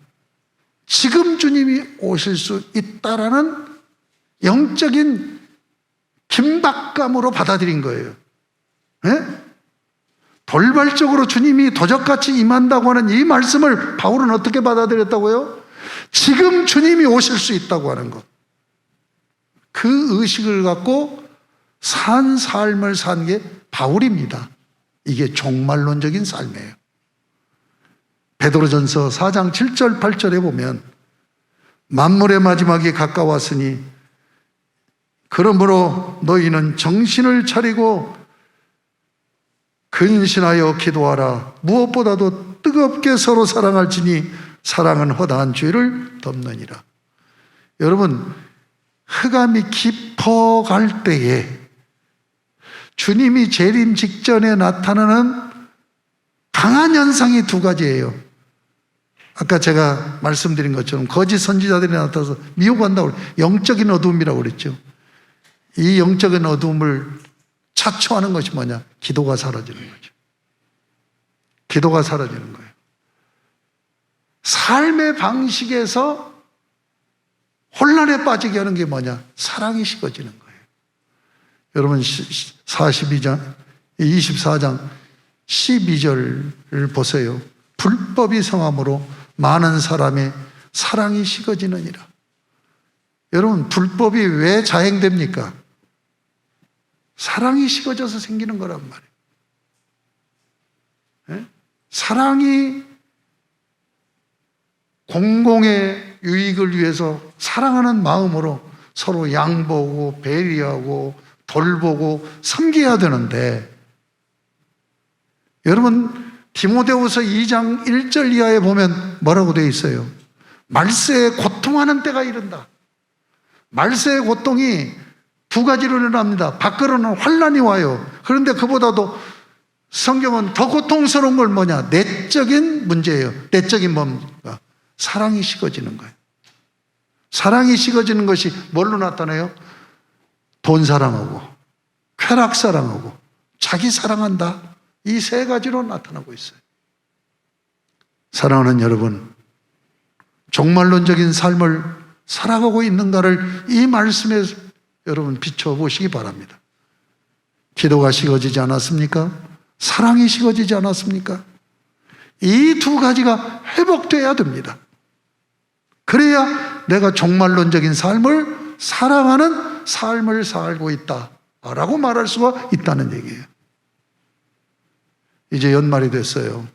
지금 주님이 오실 수 있다라는 영적인 긴박감으로 받아들인 거예요. 네? 돌발적으로 주님이 도적같이 임한다고 하는 이 말씀을 바울은 어떻게 받아들였다고요? 지금 주님이 오실 수 있다고 하는 것. 그 의식을 갖고 산 삶을 산 게 바울입니다. 이게 종말론적인 삶이에요. 베드로전서 4장 7절 8절에 보면 만물의 마지막이 가까웠으니 그러므로 너희는 정신을 차리고 근신하여 기도하라. 무엇보다도 뜨겁게 서로 사랑할지니 사랑은 허다한 죄를 덮느니라. 여러분, 흑암이 깊어갈 때에 주님이 재림 직전에 나타나는 강한 현상이 두 가지예요. 아까 제가 말씀드린 것처럼 거짓 선지자들이 나타나서 미혹한다고 영적인 어두움이라고 그랬죠. 이 영적인 어두움을 차초하는 것이 뭐냐? 기도가 사라지는 거죠. 기도가 사라지는 거예요. 삶의 방식에서 혼란에 빠지게 하는 게 뭐냐? 사랑이 식어지는 거예요. 여러분 24장 12절을 보세요. 불법이 성함으로 많은 사람의 사랑이 식어지느니라. 여러분, 불법이 왜 자행됩니까? 사랑이 식어져서 생기는 거란 말이에요. 네? 사랑이 공공의 유익을 위해서 사랑하는 마음으로 서로 양보하고 배려하고 돌보고 섬겨야 되는데, 여러분 디모데후서 2장 1절 이하에 보면 뭐라고 되어 있어요? 말세에 고통하는 때가 이른다. 말세의 고통이 두 가지로 일어납니다. 밖으로는 환란이 와요. 그런데 그보다도 성경은 더 고통스러운 걸 뭐냐? 내적인 문제예요. 내적인 뭡니까? 사랑이 식어지는 거예요. 사랑이 식어지는 것이 뭘로 나타나요? 돈 사랑하고 쾌락 사랑하고 자기 사랑한다. 이 세 가지로 나타나고 있어요. 사랑하는 여러분, 종말론적인 삶을 살아가고 있는가를 이 말씀에 여러분 비춰보시기 바랍니다. 기도가 식어지지 않았습니까? 사랑이 식어지지 않았습니까? 이 두 가지가 회복돼야 됩니다. 그래야 내가 종말론적인 삶을 사랑하는 삶을 살고 있다라고 말할 수가 있다는 얘기예요. 이제 연말이 됐어요.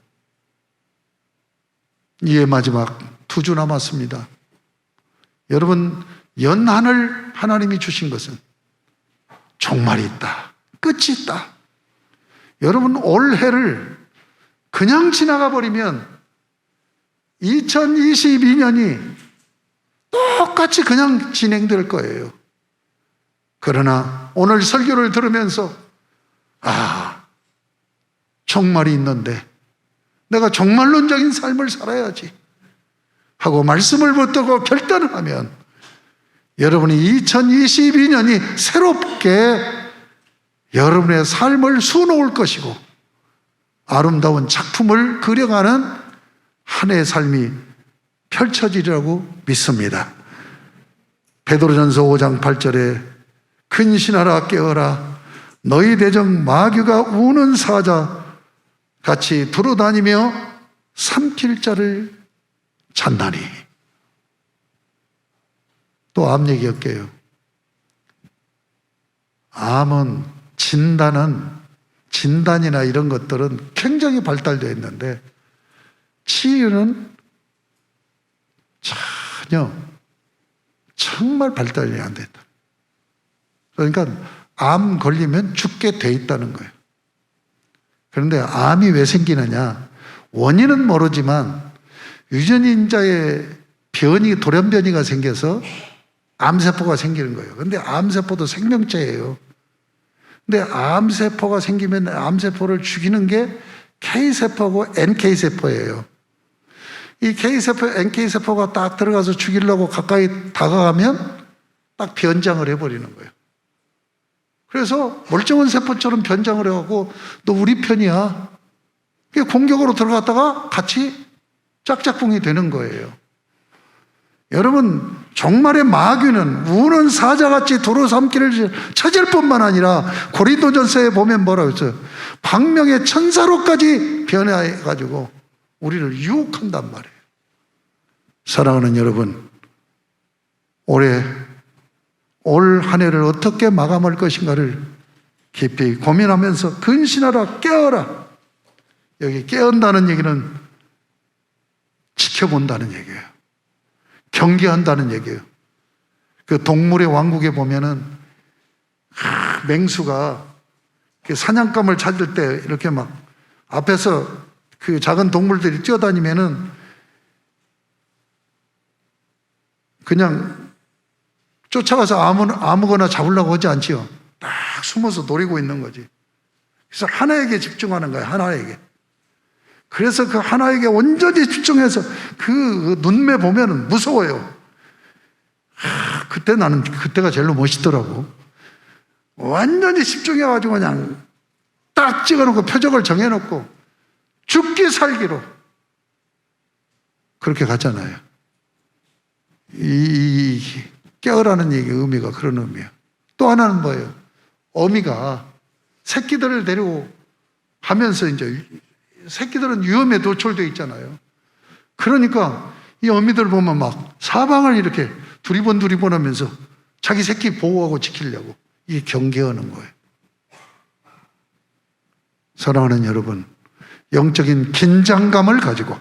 이해 마지막 2주 남았습니다. 여러분, 연한을 하나님이 주신 것은 종말이 있다, 끝이 있다. 여러분, 올해를 그냥 지나가 버리면 2022년이 똑같이 그냥 진행될 거예요. 그러나 오늘 설교를 들으면서 종말이 있는데 내가 종말론적인 삶을 살아야지 하고 말씀을 붙들고 결단을 하면 여러분이 2022년이 새롭게 여러분의 삶을 수놓을 것이고 아름다운 작품을 그려가는 한 해의 삶이 펼쳐지리라고 믿습니다. 베드로전서 5장 8절에 근신하라 깨어라 너희 대적 마귀가 우는 사자 같이 두루다니며 삼킬 자를 찾나니. 또 암 얘기할게요. 암은 진단이나 이런 것들은 굉장히 발달되어 있는데 치유는 전혀 정말 발달이 안 됐다. 그러니까 암 걸리면 죽게 돼 있다는 거예요. 그런데 암이 왜 생기느냐? 원인은 모르지만 유전인자의 돌연변이가 생겨서 암세포가 생기는 거예요. 그런데 암세포도 생명체예요. 근데 암세포가 생기면 암세포를 죽이는 게 K세포하고 NK세포예요. 이 K세포, NK세포가 딱 들어가서 죽이려고 가까이 다가가면 딱 변장을 해버리는 거예요. 그래서 멀쩡한 세포처럼 변장을 해갖고 너 우리 편이야. 공격으로 들어갔다가 같이 짝짝꿍이 되는 거예요. 여러분, 종말의 마귀는 우는 사자같이 도로 삼기를 찾을 뿐만 아니라 고린도전서에 보면 뭐라고 했어요? 광명의 천사로까지 변해가지고 우리를 유혹한단 말이에요. 사랑하는 여러분, 올 한 해를 어떻게 마감할 것인가를 깊이 고민하면서 근신하라, 깨어라. 여기 깨어온다는 얘기는 지켜본다는 얘기예요. 경계한다는 얘기예요. 그 동물의 왕국에 보면은 맹수가 사냥감을 찾을 때 이렇게 막 앞에서 그 작은 동물들이 뛰어다니면은 그냥 쫓아가서 아무거나 잡으려고 하지 않지요. 딱 숨어서 노리고 있는 거지. 그래서 하나에게 집중하는 거예요. 하나에게. 그래서 그 하나에게 온전히 집중해서 그 눈매 보면은 무서워요. 그때가 제일로 멋있더라고. 완전히 집중해가지고 그냥 딱 찍어놓고 표적을 정해놓고 죽기 살기로 그렇게 갔잖아요. 이 깨어라는 얘기 의미가 그런 의미예요. 또 하나는 뭐예요? 어미가 새끼들을 데리고 가면서 이제 새끼들은 위험에 노출되어 있잖아요. 그러니까 이 어미들 보면 막 사방을 이렇게 두리번 하면서 자기 새끼 보호하고 지키려고 이게 경계하는 거예요. 사랑하는 여러분, 영적인 긴장감을 가지고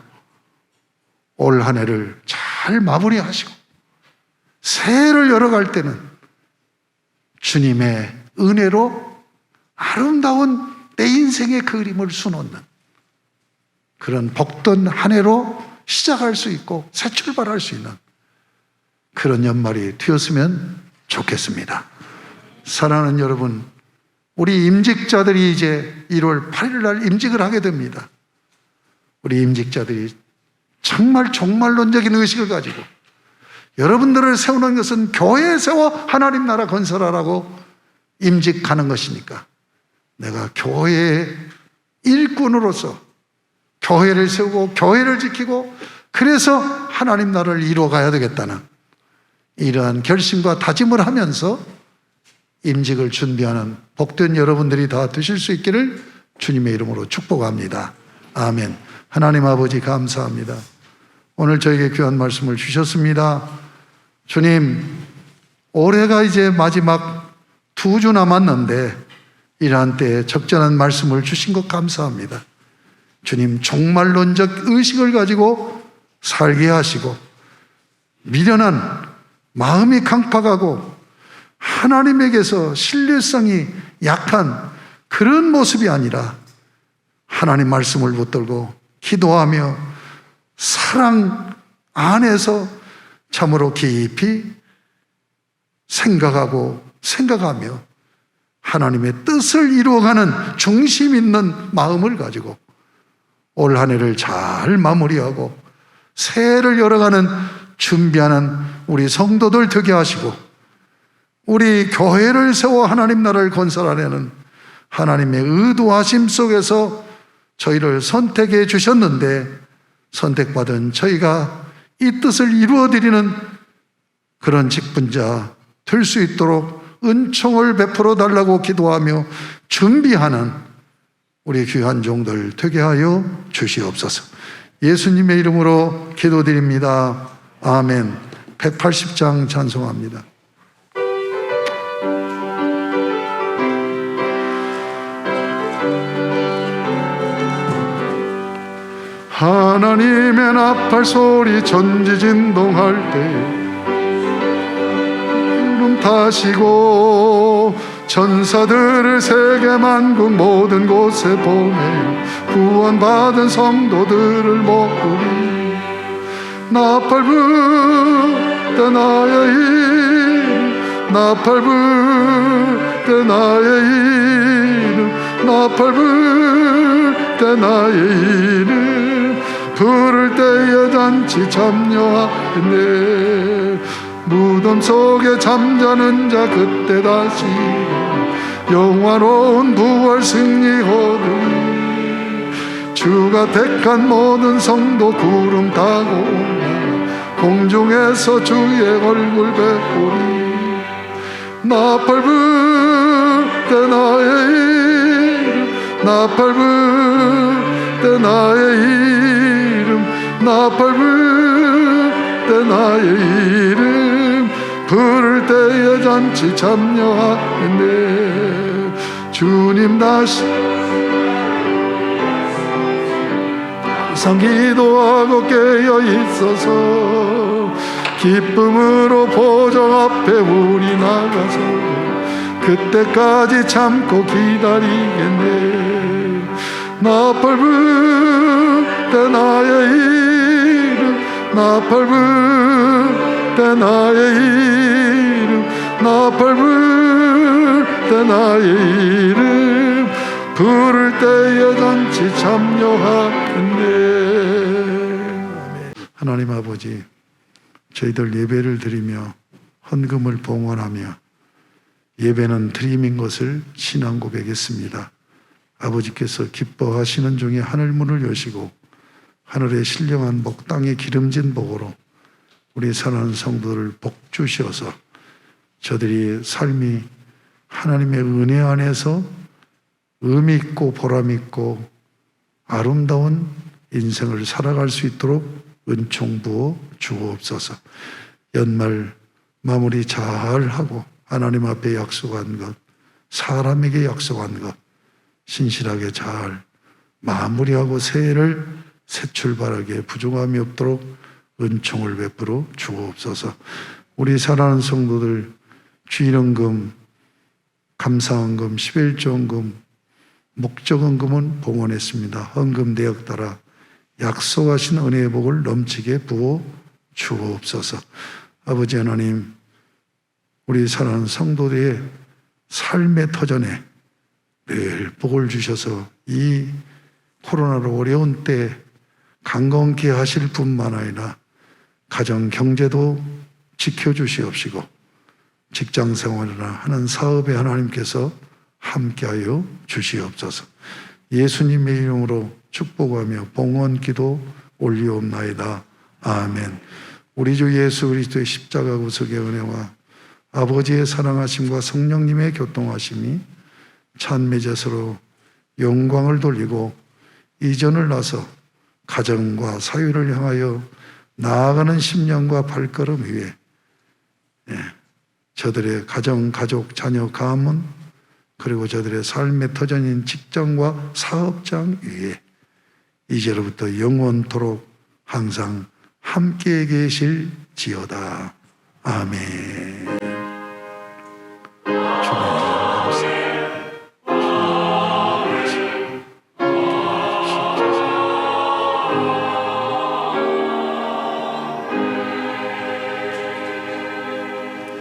올 한 해를 잘 마무리하시고 새해를 열어갈 때는 주님의 은혜로 아름다운 내 인생의 그림을 수놓는 그런 복된 한 해로 시작할 수 있고 새 출발할 수 있는 그런 연말이 되었으면 좋겠습니다. 사랑하는 여러분, 우리 임직자들이 이제 1월 8일 날 임직을 하게 됩니다. 우리 임직자들이 정말 종말론적인 의식을 가지고 여러분들을 세우는 것은 교회에 세워 하나님 나라 건설하라고 임직하는 것이니까 내가 교회의 일꾼으로서 교회를 세우고 교회를 지키고 그래서 하나님 나라를 이루어가야 되겠다는 이러한 결심과 다짐을 하면서 임직을 준비하는 복된 여러분들이 다 되실 수 있기를 주님의 이름으로 축복합니다. 아멘. 하나님 아버지 감사합니다. 오늘 저에게 귀한 말씀을 주셨습니다. 주님, 올해가 이제 마지막 2주 남았는데 이러한 때에 적절한 말씀을 주신 것 감사합니다. 주님, 종말론적 의식을 가지고 살게 하시고 미련한 마음이 강팍하고 하나님에게서 신뢰성이 약한 그런 모습이 아니라 하나님 말씀을 붙들고 기도하며 사랑 안에서 참으로 깊이 생각하며 하나님의 뜻을 이루어가는 중심 있는 마음을 가지고 올 한 해를 잘 마무리하고 새해를 열어가는 준비하는 우리 성도들 되게 하시고 우리 교회를 세워 하나님 나라를 건설하려는 하나님의 의도하심 속에서 저희를 선택해 주셨는데 선택받은 저희가 이 뜻을 이루어드리는 그런 직분자 될 수 있도록 은총을 베풀어 달라고 기도하며 준비하는 우리 귀한 종들 되게 하여 주시옵소서. 예수님의 이름으로 기도드립니다. 아멘. 180장 찬송합니다. 하나님의 나팔 소리 전지진동할 때 구름 타시고 천사들을 세계 만국 모든 곳에 보내 구원받은 성도들을 모으리. 나팔 불때 나의 이름, 나팔 불때 나의 이름, 나팔 불때 나의 이름, 부를 때에 잔치 참여하네. 무덤 속에 잠자는 자 그때 다시 영화로운 부활 승리 얻으리. 주가 택한 모든 성도 구름 타고 올라 공중에서 주의 얼굴 뵙으리. 나팔 불때 나의 이름, 나팔 불때 나의 이름, 나팔 불때 나의 이름, 부를 때에 잔치 참여하네. 주님 다시 항상 기도하고 깨어 있어서 기쁨으로 보좌 앞에 우리 나가서 그때까지 참고 기다리겠네. 나팔 불때 나의 이름, 나팔 불때 나의 이름, 나팔 불때 나의 이름, 부를 때에 잔치 참여하겠네. 하나님 아버지, 저희들 예배를 드리며 헌금을 봉헌하며 예배는 드림인 것을 신앙 고백했습니다. 아버지께서 기뻐하시는 중에 하늘문을 여시고 하늘의 신령한 복, 땅에 기름진 복으로 우리 사랑하는 성도들을 복 주시어서 저들이 삶이 하나님의 은혜 안에서 의미 있고 보람 있고 아름다운 인생을 살아갈 수 있도록 은총 부어 주옵소서. 연말 마무리 잘 하고 하나님 앞에 약속한 것, 사람에게 약속한 것 신실하게 잘 마무리하고 새해를 새 출발하게 부족함이 없도록 은총을 베풀어 주옵소서. 우리 사랑하는 성도들 주일헌금, 감사헌금, 11조헌금, 목적헌금은 봉헌했습니다. 헌금 대역 따라 약속하신 은혜의 복을 넘치게 부어 주옵소서. 아버지 하나님, 우리 사랑하는 성도들의 삶의 터전에 늘 복을 주셔서 이 코로나로 어려운 때 강건케 하실 뿐만 아니라 가정 경제도 지켜주시옵시고 직장 생활이나 하는 사업에 하나님께서 함께하여 주시옵소서. 예수님의 이름으로 축복하며 봉헌 기도 올리옵나이다. 아멘. 우리 주 예수 그리스도의 십자가 구속의 은혜와 아버지의 사랑하심과 성령님의 교통하심이 찬미제사로 영광을 돌리고 이전을 나서 가정과 사회를 향하여 나아가는 심령과 발걸음 위에 저들의 가정, 가족, 자녀, 가문 그리고 저들의 삶의 터전인 직장과 사업장 위에 이제로부터 영원토록 항상 함께 계실지어다. 아멘.